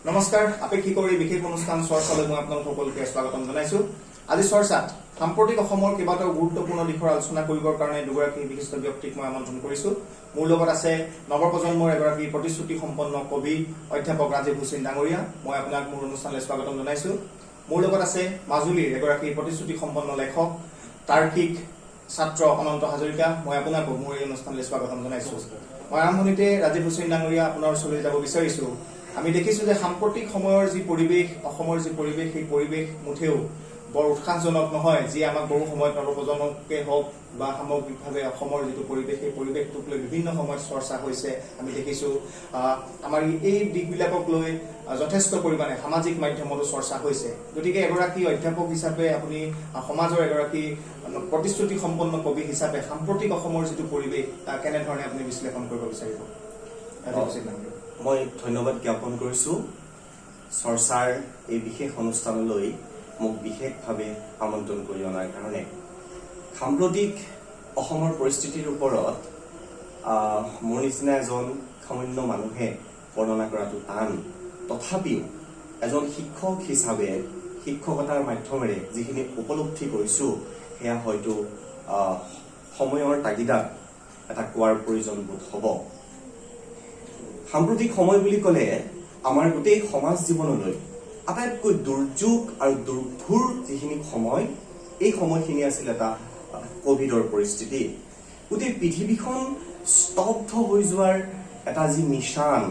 নমস্কাৰ আপেক্ষিক কৰি বিশেষ অনুষ্ঠান চৰ্চালৈ মই আপোনালোক সকলোকে স্বাগতম জনাইছো। আজি চৰ্চাত সাম্প্ৰতিক অসমৰ কেইবাটাও গুৰুত্বপূৰ্ণ দিশৰ আলোচনা কৰিবৰ কাৰণে দুগৰাকী বিশিষ্ট ব্যক্তিক মই আমন্ত্ৰণ কৰিছো। মোৰ লগত আছে নৱপ্ৰজন্মৰ এগৰাকী প্ৰতিশ্ৰুতি সম্পন্ন কবি অধ্যাপক ৰাজীৱ হুছেইন ডাঙৰীয়া। মই আপোনাক মোৰ অনুষ্ঠানলৈ স্বাগতম জনাইছো। মোৰ লগত আছে মাজুলীৰ এগৰাকী প্ৰতিশ্ৰুতি সম্পন্ন লেখক তাৰ্কিক ছাত্ৰ অনন্ত হাজৰিকা। মই আপোনাক মোৰ এই অনুষ্ঠানলৈ স্বাগতম জনাইছো। মই আৰম্ভণিতে ৰাজীৱ হুছেইন ডাঙৰীয়া আপোনাৰ ওচৰলৈ যাব বিচাৰিছো। আমি দেখিছো যে সাম্প্ৰতিক সময়ৰ যি পৰিৱেশ অসমৰ যি পৰিৱেশ সেই পৰিৱেশ মুঠেও বৰ উৎসাহজনক নহয়, যি আমাক বহু সময়ত নৱপ্ৰজন্মকে হওক বা সামগ্ৰিকভাৱে অসমৰ যিটো পৰিৱেশ সেই পৰিৱেশটোক লৈ বিভিন্ন সময়ত চৰ্চা হৈছে। আমি দেখিছো আমাৰ এই দিশবিলাকক লৈ যথেষ্ট পৰিমাণে সামাজিক মাধ্যমতো চৰ্চা হৈছে। গতিকে এগৰাকী অধ্যাপক হিচাপে আপুনি সমাজৰ এগৰাকী প্ৰতিশ্ৰুতি সম্পন্ন কবি হিচাপে সাম্প্ৰতিক অসমৰ যিটো পৰিৱেশ কেনেধৰণে আপুনি বিশ্লেষণ কৰিব বিচাৰিব? মই ধন্যবাদ জ্ঞাপন কৰিছো চৰ্চাৰ এই বিশেষ অনুষ্ঠানলৈ মোক বিশেষভাৱে আমন্ত্ৰণ কৰি অনাৰ কাৰণে। সাম্প্ৰতিক অসমৰ পৰিস্থিতিৰ ওপৰত মোৰ নিচিনা এজন সামান্য মানুহে বৰ্ণনা কৰাটো টান। তথাপিও এজন শিক্ষক হিচাপে শিক্ষকতাৰ মাধ্যমেৰে যিখিনি উপলব্ধি কৰিছো সেয়া হয়তো সময়ৰ তাগিদাত এটা কোৱাৰ প্ৰয়োজন বোধ হ'ব। সাম্প্ৰতিক সময় বুলি ক'লে আমাৰ গোটেই সমাজ জীৱনলৈ আটাইতকৈ দুৰ্যোগ আৰু দুৰ্ভোৰ যিখিনি সময়, এই সময়খিনি আছিল এটা কভিডৰ পৰিস্থিতি। গোটেই পৃথিৱীখন স্তব্ধ হৈ যোৱাৰ এটা যি নিচান,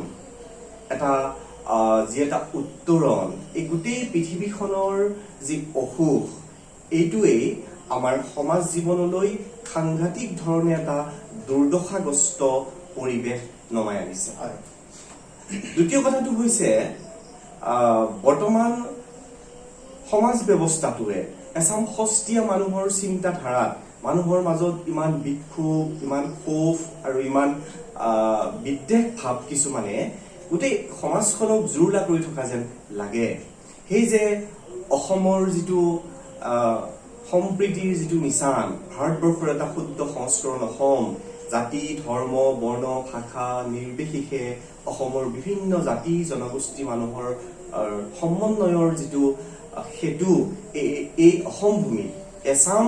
এটা উত্তৰণ, এই গোটেই পৃথিৱীখনৰ যি অসুখ, এইটোৱেই আমাৰ সমাজ জীৱনলৈ সাংঘাতিক ধৰণে এটা দুৰ্দশাগ্ৰস্ত পৰিৱেশ নমাই আনিছে। দ্বিতীয় কথাটো হৈছে বৰ্তমান সমাজ ব্যৱস্থাটোৱে এচাম সস্তীয়া মানুহৰ চিন্তাধাৰাত মানুহৰ মাজত ইমান বিক্ষোভ, ইমান ক্ষোভ আৰু ইমান বিদ্বেষ ভাৱ কিছুমানে গোটেই সমাজখনক জুৰুলা কৰি থকা যেন লাগে। সেই যে অসমৰ যিটো সম্প্ৰীতিৰ যিটো নিচান, ভাৰতবৰ্ষৰ এটা শুদ্ধ সংস্কৰণ অসম, জাতি ধৰ্ম বৰ্ণ ভাষা নিৰ্বিশেষে অসমৰ বিভিন্ন জাতি জনগোষ্ঠী মানুহৰ সমন্বয়ৰ যিটো সেতু, এই অসম ভূমিত এচাম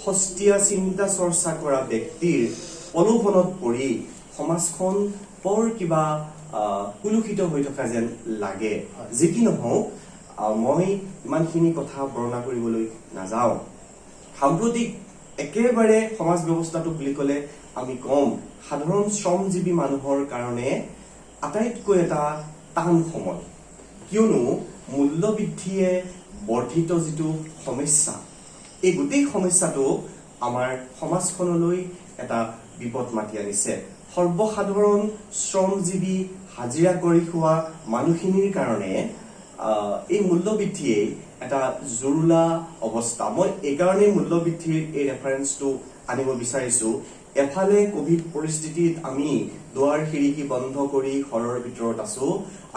সস্তীয়া চিন্তা চৰ্চা কৰা ব্যক্তিৰ প্ৰলোভনত পৰি সমাজখন বৰ কিবা কুলুষিত হৈ থকা যেন লাগে। যি কি নহওক মই ইমানখিনি কথা বৰ্ণনা কৰিবলৈ নাযাওঁ। সাম্প্ৰতিক একেবাৰে সমাজ ব্যৱস্থাটো বুলি ক'লে আমি কম সাধাৰণ শ্ৰমজীৱী মানুহৰ কাৰণে আটাইতকৈ এটা টান সময়। কিয়নো মূল্যবৃদ্ধিয়ে বৰ্ধিত যিটো সমস্যা, এই গোটেই সমস্যাটো আমাৰ সমাজখনলৈ এটা বিপদ মাতি আনিছে। সৰ্বসাধাৰণ শ্ৰমজীৱী হাজিৰা কৰি খোৱা মানুহখিনিৰ কাৰণে এই মূল্যবৃদ্ধিয়ে এটা জুৰুলা অৱস্থা। মই এইকাৰণেই মূল্যবৃদ্ধিৰ এই ৰেফাৰেন্সটো আনিব বিচাৰিছো। এফালে কভিড পৰিস্থিতিত আমি দুৱাৰ খিৰিকী বন্ধ কৰি ঘৰৰ ভিতৰত আছো,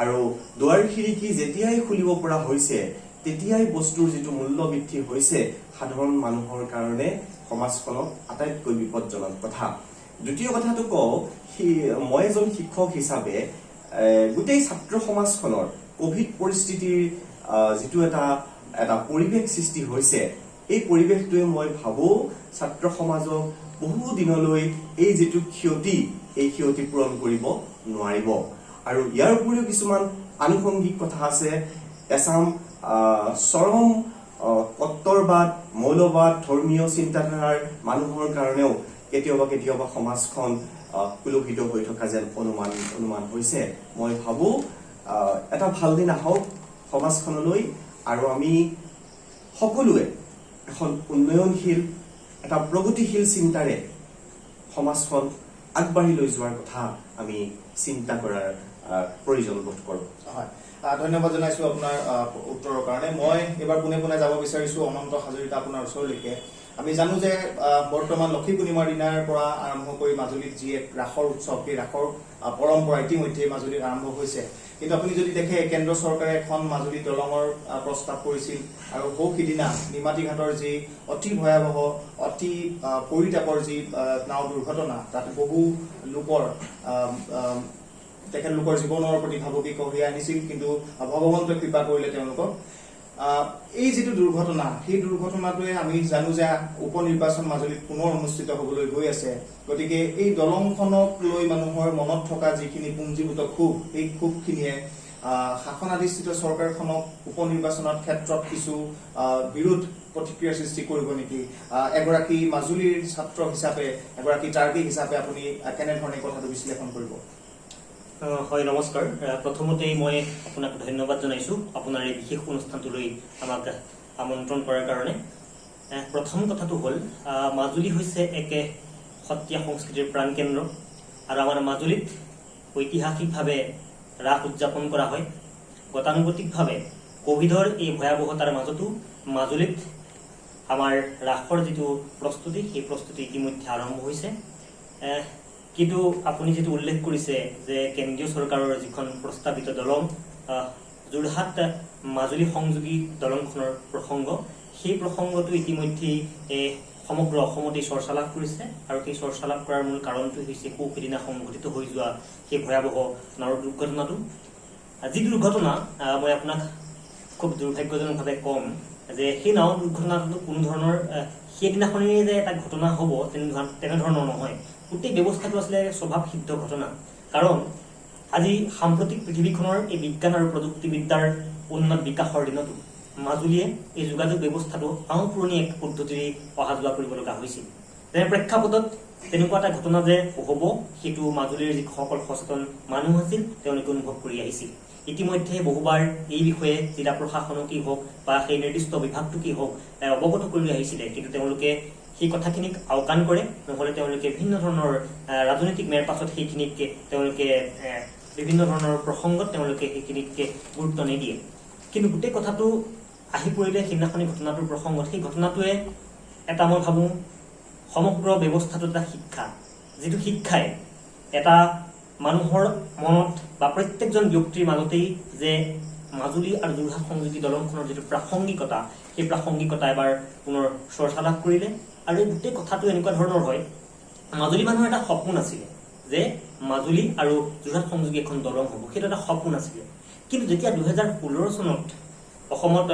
আৰু দুৱাৰ খিৰিকী যেতিয়াই খুলিব পৰা হৈছে তেতিয়াই বস্তুৰ যিটো মূল্য বৃদ্ধি হৈছে সাধাৰণ মানুহৰ কাৰণে সমাজখনত আটাইতকৈ বিপদজনক কথা। দ্বিতীয় কথাটো কওঁ, মই এজন শিক্ষক হিচাপে গোটেই ছাত্ৰ সমাজখনৰ কভিড পৰিস্থিতিৰ যিটো এটা পৰিৱেশ সৃষ্টি হৈছে, এই পৰিৱেশটোৱে মই ভাবো ছাত্ৰ সমাজক বহু দিনলৈ এই যিটো ক্ষতি, এই ক্ষতি পূৰণ কৰিব নোৱাৰিব। আৰু ইয়াৰ উপৰিও কিছুমান আনুষংগিক কথা আছে। এচাম চৰম কট্টৰবাদ, মৌলবাদ, ধৰ্মীয় চিন্তাধাৰাৰ মানুহৰ কাৰণেও কেতিয়াবা সমাজখন কুলুষিত হৈ থকা যেন অনুমান হৈছে। মই ভাবো এটা ভাল দিন আহক সমাজখনলৈ, আৰু আমি সকলোৱে এখন উন্নয়নশীল, এটা প্ৰগতিশীল চিন্তাৰে সমাজখন আগবাঢ়ি লৈ যোৱাৰ কথা আমি চিন্তা কৰাৰ প্ৰয়োজন বোধ কৰোঁ। হয়, ধন্যবাদ জনাইছো আপোনাৰ উত্তৰৰ কাৰণে। মই এবাৰ পোনে যাব বিচাৰিছো অনন্ত হাজৰিকা আপোনাৰ ওচৰলৈকে। আমি জানো যে বৰ্তমান লক্ষী পূৰ্ণিমাৰ দিনাৰ পৰা আৰম্ভ কৰি মাজুলীত যি এক ৰাসৰ উৎসৱ, সেই ৰাসৰ পৰম্পৰা ইতিমধ্যে মাজুলীত আৰম্ভ হৈছে। কিন্তু আপুনি যদি দেখে কেন্দ্ৰ চৰকাৰে এখন মাজুলী দলঙৰ প্ৰস্তাৱ কৰিছিল, আৰু সিদিনা নিমাতী ঘাটৰ যি অতি ভয়াৱহ, অতি পৰিতাপৰ যি নাও দুৰ্ঘটনা, তাত বহু লোকৰ তেখেতলোকৰ জীৱনৰ প্ৰতি ভাবুকি কঢ়িয়াই আনিছিল, কিন্তু ভগৱন্তই কৃপা কৰিলে তেওঁলোকক। এই যিটো দুৰ্ঘটনা, সেই দুৰ্ঘটনাটোৱে আমি জানো যে উপ নিৰ্বাচন মাজুলীত পুনৰ অনুষ্ঠিত হবলৈ গৈ আছে। গতিকে এই দলংখনক লৈ মানুহৰ মনত থকা যিখিনি পুঞ্জীভূত ক্ষোভ, এই ক্ষোভখিনিয়ে শাসনাধিষ্ঠিত চৰকাৰখনক উপ নিৰ্বাচনৰ ক্ষেত্ৰত কিছু বিৰোধ প্ৰতিক্ৰিয়াৰ সৃষ্টি কৰিব নেকি? এগৰাকী মাজুলীৰ ছাত্ৰ হিচাপে, এগৰাকী তাৰ্কিক হিচাপে আপুনি কেনেধৰণে কথাটো বিশ্লেষণ কৰিব? হয়, নমস্কাৰ। প্ৰথমতেই মই আপোনাক ধন্যবাদ জনাইছোঁ আপোনাৰ এই বিশেষ অনুষ্ঠানটোলৈ আমাক আমন্ত্ৰণ কৰাৰ কাৰণে। প্ৰথম কথাটো হ'ল, মাজুলী হৈছে এক সত্ৰীয়া সংস্কৃতিৰ প্ৰাণকেন্দ্ৰ, আৰু আমাৰ মাজুলীত ঐতিহাসিকভাৱে ৰাস উদযাপন কৰা হয়। গতানুগতিকভাৱে কোভিডৰ এই ভয়াৱহতাৰ মাজতো মাজুলীত আমাৰ ৰাসৰ যিটো প্ৰস্তুতি, সেই প্ৰস্তুতি ইতিমধ্যে আৰম্ভ হৈছে। কিন্তু আপুনি যিটো উল্লেখ কৰিছে যে কেন্দ্ৰীয় চৰকাৰৰ যিখন প্ৰস্তাৱিত দলং, যোৰহাট মাজুলী সংযোগী দলংখনৰ প্ৰসংগ, সেই প্ৰসংগটো ইতিমধ্যেই সমগ্ৰ অসমতেই চৰ্চা লাভ কৰিছে, আৰু সেই চৰ্চা লাভ কৰাৰ মূল কাৰণটো হৈছে সিদিনা সংঘটিত হৈ যোৱা সেই ভয়াৱহ নাও দুৰ্ঘটনাটো। যি দুৰ্ঘটনা, মই আপোনাক খুব দুৰ্ভাগ্যজনকভাৱে কম যে সেই নাও দুৰ্ঘটনাটো কোনো ধৰণৰ সেইদিনাখনেই যে এটা ঘটনা হ'ব তেনেধৰণৰ নহয়। গোটেই ব্যৱস্থাটো আছিলে স্বভাৱসিদ্ধ ঘটনা। কাৰণ আজি সাম্প্ৰতিক পৃথিৱীখনৰ এই বিজ্ঞান আৰু প্ৰযুক্তিবিদ্যাৰ উন্নত বিকাশৰ দিনতো মাজুলীয়ে এই যোগাযোগ ব্যৱস্থাটো পুৰণি এক পদ্ধতিৰে অহা যোৱা কৰিব লগা হৈছিল। তেনে প্ৰেক্ষাপটত তেনেকুৱা এটা ঘটনা যে হ'ব, সেইটো মাজুলীৰ যিসকল সচেতন মানুহ আছিল তেওঁলোকে অনুভৱ কৰি আহিছিল। ইতিমধ্যে বহুবাৰ এই বিষয়ে জিলা প্ৰশাসনকেই হওক বা সেই নিৰ্দিষ্ট বিভাগটোকেই হওক অৱগত কৰি আহিছিলে, কিন্তু তেওঁলোকে সেই কথাখিনিক আওকাণ কৰে, নহ'লে তেওঁলোকে বিভিন্ন ধৰণৰ ৰাজনৈতিক মেৰ পাছত সেইখিনিক তেওঁলোকে বিভিন্ন ধৰণৰ প্ৰসংগত তেওঁলোকে সেইখিনিক গুৰুত্ব নিদিয়ে। কিন্তু গোটেই কথাটো আহি পৰিলে সেইদিনাখনি ঘটনাটোৰ প্ৰসংগত, সেই ঘটনাটোৱে এটা, মই ভাবোঁ, সমগ্ৰ ব্যৱস্থাটো এটা শিক্ষা, যিটো শিক্ষাই এটা মানুহৰ মনত বা প্ৰত্যেকজন ব্যক্তিৰ মাজতেই যে মাজুলী আৰু যোৰহাট সংযোগী দলংখনৰ যিটো প্ৰাসংগিকতা, সেই প্ৰাসংগিকতা এবাৰ পুনৰ চৰ্চা লাভ কৰিলে। আৰু এই গোটেই কথাটো এনেকুৱা ধৰণৰ হয়, মাজুলী মানুহৰ এটা সপোন আছিলে যে মাজুলী আৰু যোৰহাট সংযোগী এখন দলং হ'ব, সেইটো এটা সপোন আছিলে। কিন্তু যেতিয়া 2016 চনত অসমত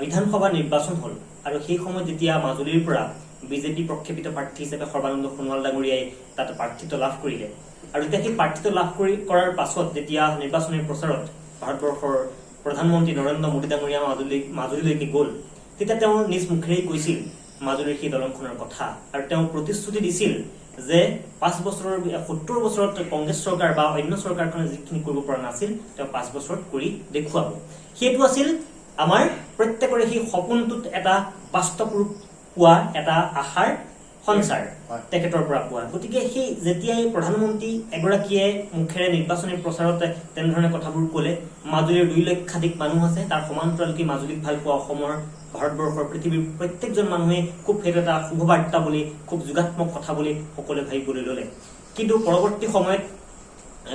বিধানসভা নিৰ্বাচন হ'ল, আৰু সেই সময়ত যেতিয়া মাজুলীৰ পৰা বিজেপি প্ৰক্ষেপিত প্ৰাৰ্থী হিচাপে সৰ্বানন্দ সোণোৱাল ডাঙৰীয়াই তাত প্ৰাৰ্থিত্ব লাভ কৰিলে, আৰু যেতিয়া সেই প্ৰাৰ্থিত্ব লাভ কৰাৰ পাছত যেতিয়া নিৰ্বাচনী প্ৰচাৰত ভাৰতবৰ্ষৰ প্ৰধানমন্ত্ৰী নৰেন্দ্ৰ মোদী ডাঙৰীয়া মাজুলীলৈকে গ'ল, তেতিয়া তেওঁ নিজ মুখেৰেই কৈছিল মাজুলীৰ সেই দলংখনৰ কথা, আৰু তেওঁ প্ৰতিশ্ৰুতি দিছিল যে 70 বছৰত কংগ্ৰেছ চৰকাৰ বা অন্য চৰকাৰখনে যিখিনি কৰিব পৰা নাছিল, তেওঁ 5 বছৰত কৰি দেখুৱাব। সেইটো আছিল আমাৰ প্ৰত্যেকৰে সেই সপোনটোত এটা বাস্তৱ ৰূপ পোৱা, এটা আশাৰ সঞ্চাৰ তেখেতৰ পৰা পোৱা। গতিকে সেই যেতিয়াই প্ৰধানমন্ত্ৰী এগৰাকীয়ে মুখেৰে নিৰ্বাচনী প্ৰচাৰত তেনেধৰণে কথাবোৰ ক'লে, মাজুলীৰ 2 লক্ষাধিক মানুহ আছে, তাৰ সমান্তৰালকৈ মাজুলীক ভাল পোৱা অসমৰ, ভাৰতবৰ্ষৰ, পৃথিৱীৰ প্ৰত্যেকজন মানুহে খুব সেইটো এটা শুভবাৰ্তা বুলি, খুব যোগাত্মক কথা বুলি সকলোৱে ভাবিবলৈ ল'লে। কিন্তু পৰৱৰ্তী সময়ত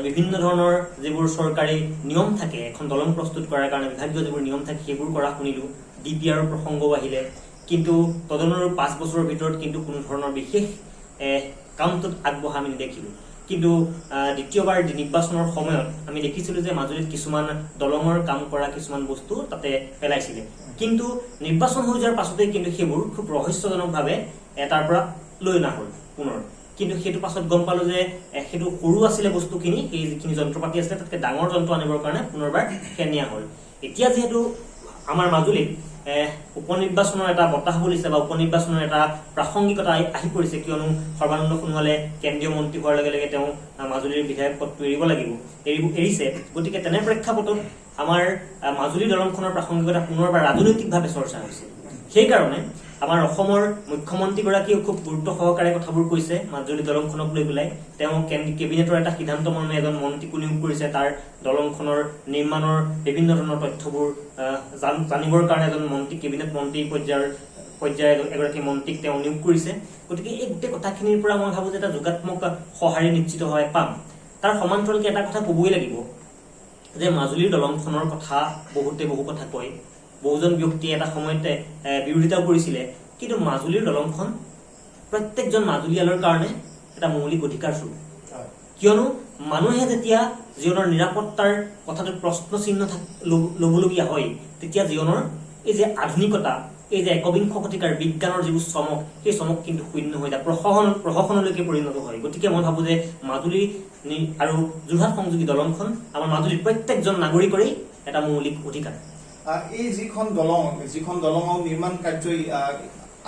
বিভিন্ন ধৰণৰ যিবোৰ চৰকাৰী নিয়ম থাকে, এখন দলং প্ৰস্তুত কৰাৰ কাৰণে বিভাগীয় যিবোৰ নিয়ম থাকে, সেইবোৰ কৰা শুনিলোঁ। DPR প্ৰসংগও আহিলে, কিন্তু তদনৰ 5 বছৰৰ ভিতৰত কিন্তু কোনো ধৰণৰ বিশেষ কামটোত আগবঢ়া আমি নেদেখিলোঁ। কিন্তু দ্বিতীয়বাৰ নিৰ্বাচনৰ সময়ত আমি দেখিছিলোঁ যে মাজুলীত কিছুমান দলঙৰ কাম কৰা কিছুমান বস্তু তাতে পেলাইছিলে, কিন্তু নিৰ্বাচন হৈ যোৱাৰ পাছতেই কিন্তু সেইবোৰ খুব ৰহস্যজনকভাৱে তাৰ পৰা লৈ অনা হ'ল পুনৰ। কিন্তু সেইটো পাছত গম পালোঁ যে সেইটো সৰু আছিলে বস্তুখিনি, সেই যিখিনি যন্ত্ৰপাতি আছিলে তাতকৈ ডাঙৰ যন্ত্ৰ আনিবৰ কাৰণে পুনৰবাৰ সেয়া নিয়া হ'ল। এতিয়া যিহেতু আমাৰ মাজুলীত উপনিৰ্বাচনৰ এটা বতাহ বলিছে বা উপনিৰ্বাচনৰ এটা প্ৰাসংগিকতা আহি পৰিছে, কিয়নো সৰ্বানন্দ সোণোৱালে কেন্দ্ৰীয় মন্ত্ৰী হোৱাৰ লগে লগে তেওঁ মাজুলীৰ বিধায়ক পদটো এৰিছে। গতিকে তেনে প্ৰেক্ষাপটত আমাৰ মাজুলী দলংখনৰ প্ৰাসংগিকতা পুনৰবাৰ ৰাজনৈতিকভাৱে চৰ্চা হৈছে। সেইকাৰণে আমাৰ অসমৰ মুখ্যমন্ত্ৰীগৰাকীয়েও খুব গুৰুত্ব সহকাৰে কথাবোৰ কৈছে মাজুলী দলংখনক লৈ পেলাই। তেওঁ কেবিনেটৰ এটা সিদ্ধান্ত মৰ্মে এজন মন্ত্ৰীকো নিয়োগ কৰিছে, তাৰ দলংখনৰ নিৰ্মাণৰ বিভিন্ন ধৰণৰ তথ্যবোৰ জানিবৰ কাৰণে এজন মন্ত্ৰী, কেবিনেট মন্ত্ৰী পৰ্যায়ৰ এগৰাকী মন্ত্ৰীক তেওঁ নিয়োগ কৰিছে। গতিকে এই গোটেই কথাখিনিৰ পৰা মই ভাবোঁ যে এটা যোগাত্মক সঁহাৰি নিশ্চিতভাৱে পাম। তাৰ সমান্তৰালকৈ এটা কথা ক'বই লাগিব যে মাজুলীৰ দলংখনৰ কথা বহু কথা কয়, বহুজন ব্যক্তিয়ে এটা সময়ত বিৰোধিতাও কৰিছিলে, কিন্তু মাজুলীৰ দলংখন প্ৰত্যেকজন মাজুলীয়ালৰ কাৰণে এটা মৌলিক অধিকাৰ স্বৰূপ। কিয়নো মানুহে যেতিয়া জীৱনৰ নিৰাপত্তাৰ কথাটো প্ৰশ্ন চিহ্ন ল'বলগীয়া হয় তেতিয়া জীৱনৰ এই যে আধুনিকতা এই যে একবিংশ শতিকাৰ বিজ্ঞানৰ যিবোৰ চমক সেই চমক কিন্তু শূন্য হৈ যায় প্ৰশাসনলৈকে পৰিণত হয় গতিকে মই ভাবো যে মাজুলী আৰু যোৰহাট সংযোগী দলংখন আমাৰ মাজুলীৰ প্ৰত্যেকজন নাগৰিকৰেই এটা মৌলিক অধিকাৰ এই যিখন দলঙৰ নিৰ্মাণ কাৰ্যই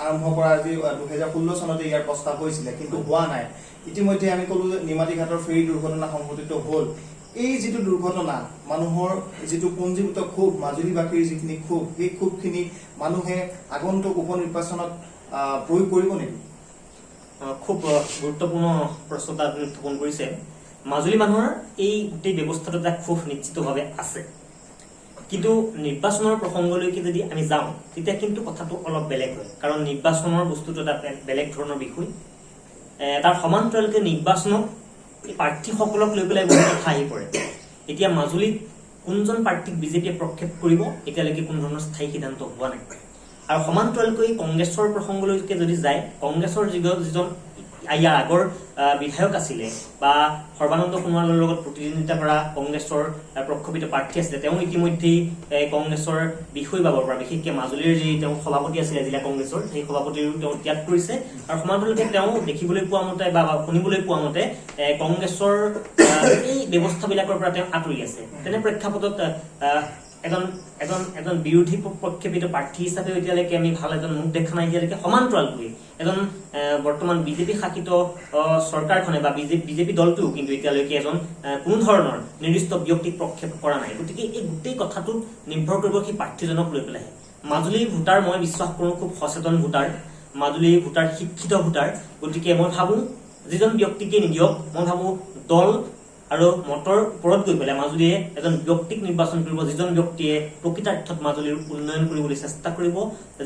আৰম্ভ কৰা আজি 2016 চনতে ইয়াৰ প্ৰস্তাৱ হৈছিলে কিন্তু হোৱা নাই ইতিমধ্যে আমি কলো নিমাতী ঘাটৰ ফেৰী দুৰ্ঘটনা সংঘটিত হ'ল এই যিটো দুৰ্ঘটনা মানুহৰ যিটো পঞ্জীভূত ক্ষোভ মাজুলীবাসীৰ যিখিনি ক্ষোভ সেই ক্ষোভখিনি মানুহে আগন্তুক উপনিৰ্বাচনত প্ৰয়োগ কৰিব নেকি খুব গুৰুত্বপূৰ্ণ প্ৰশ্ন এটা আপুনি উত্থাপন কৰিছে মাজুলী মানুহৰ এই গোটেই ব্যৱস্থাটো এটা ক্ষোভ নিশ্চিতভাৱে আছে কিন্তু নিৰ্বাচনৰ প্ৰসংগলৈকে যদি আমি যাওঁ তেতিয়া কিন্তু কথাটো অলপ বেলেগ হয় কাৰণ নিৰ্বাচনৰ বস্তুটো এটা বেলেগ ধৰণৰ বিষয় তাৰ সমান্তৰালকৈ নিৰ্বাচনক প্ৰাৰ্থীসকলক লৈ পেলাই বহুত কথা আহি পৰে এতিয়া মাজুলীত কোনজন প্ৰাৰ্থীক বিজেপিয়ে প্ৰক্ষেপ কৰিব এতিয়ালৈকে কোনো ধৰণৰ স্থায়ী সিদ্ধান্ত হোৱা নাই আৰু সমান্তৰালকৈ কংগ্ৰেছৰ প্ৰসংগলৈকে যদি যায় কংগ্ৰেছৰ যিজন ইয়াৰ আগৰ বিধায়ক আছিলে বা সৰ্বানন্দ সোণোৱালৰ লগত প্ৰতিদ্বন্দ্বিতা কৰা কংগ্ৰেছৰ প্ৰক্ষোভিত প্ৰাৰ্থী আছিলে তেওঁ ইতিমধ্যেই কংগ্ৰেছৰ বিষয় বাবৰ পৰা বিশেষকৈ মাজুলীৰ যি তেওঁ সভাপতি আছিলে জিলা কংগ্ৰেছৰ সেই সভাপতিও তেওঁ ত্যাগ কৰিছে আৰু সমান্তৰালকৈ তেওঁ দেখিবলৈ পোৱা মতে বা শুনিবলৈ পোৱা মতে কংগ্ৰেছৰ এই ব্যৱস্থাবিলাকৰ পৰা তেওঁ আঁতৰি আছে তেনে প্ৰেক্ষাপটত এজন বিৰোধী প্ৰক্ষেপিত প্ৰাৰ্থী হিচাপে এতিয়ালৈকে আমি ভাল এজন মুখ দেখা নাই এতিয়ালৈকে সমান্তৰালকৈ এজন বৰ্তমান বিজেপি শাসিত চৰকাৰখনে বা বিজেপি দলটোও কিন্তু এতিয়ালৈকে এজন কোনো ধৰণৰ নিৰ্দিষ্ট ব্যক্তিক প্ৰক্ষেপ কৰা নাই গতিকে এই গোটেই কথাটোত নিৰ্ভৰ কৰিব সেই প্ৰাৰ্থীজনক লৈ পেলাই মাজুলীৰ ভোটাৰ মই বিশ্বাস কৰোঁ খুব সচেতন ভোটাৰ মাজুলীৰ ভোটাৰ শিক্ষিত ভোটাৰ গতিকে মই ভাবোঁ যিজন ব্যক্তিকে নিদিয়ক মই ভাবোঁ দল আৰু মতৰ ওপৰত গৈ পেলাই মাজুলীয়ে এজন ব্যক্তিক নিৰ্বাচন কৰিব যিজন ব্যক্তিয়ে প্ৰকৃতাৰ্থত মাজুলীৰ উন্নয়ন কৰিবলৈ চেষ্টা কৰিব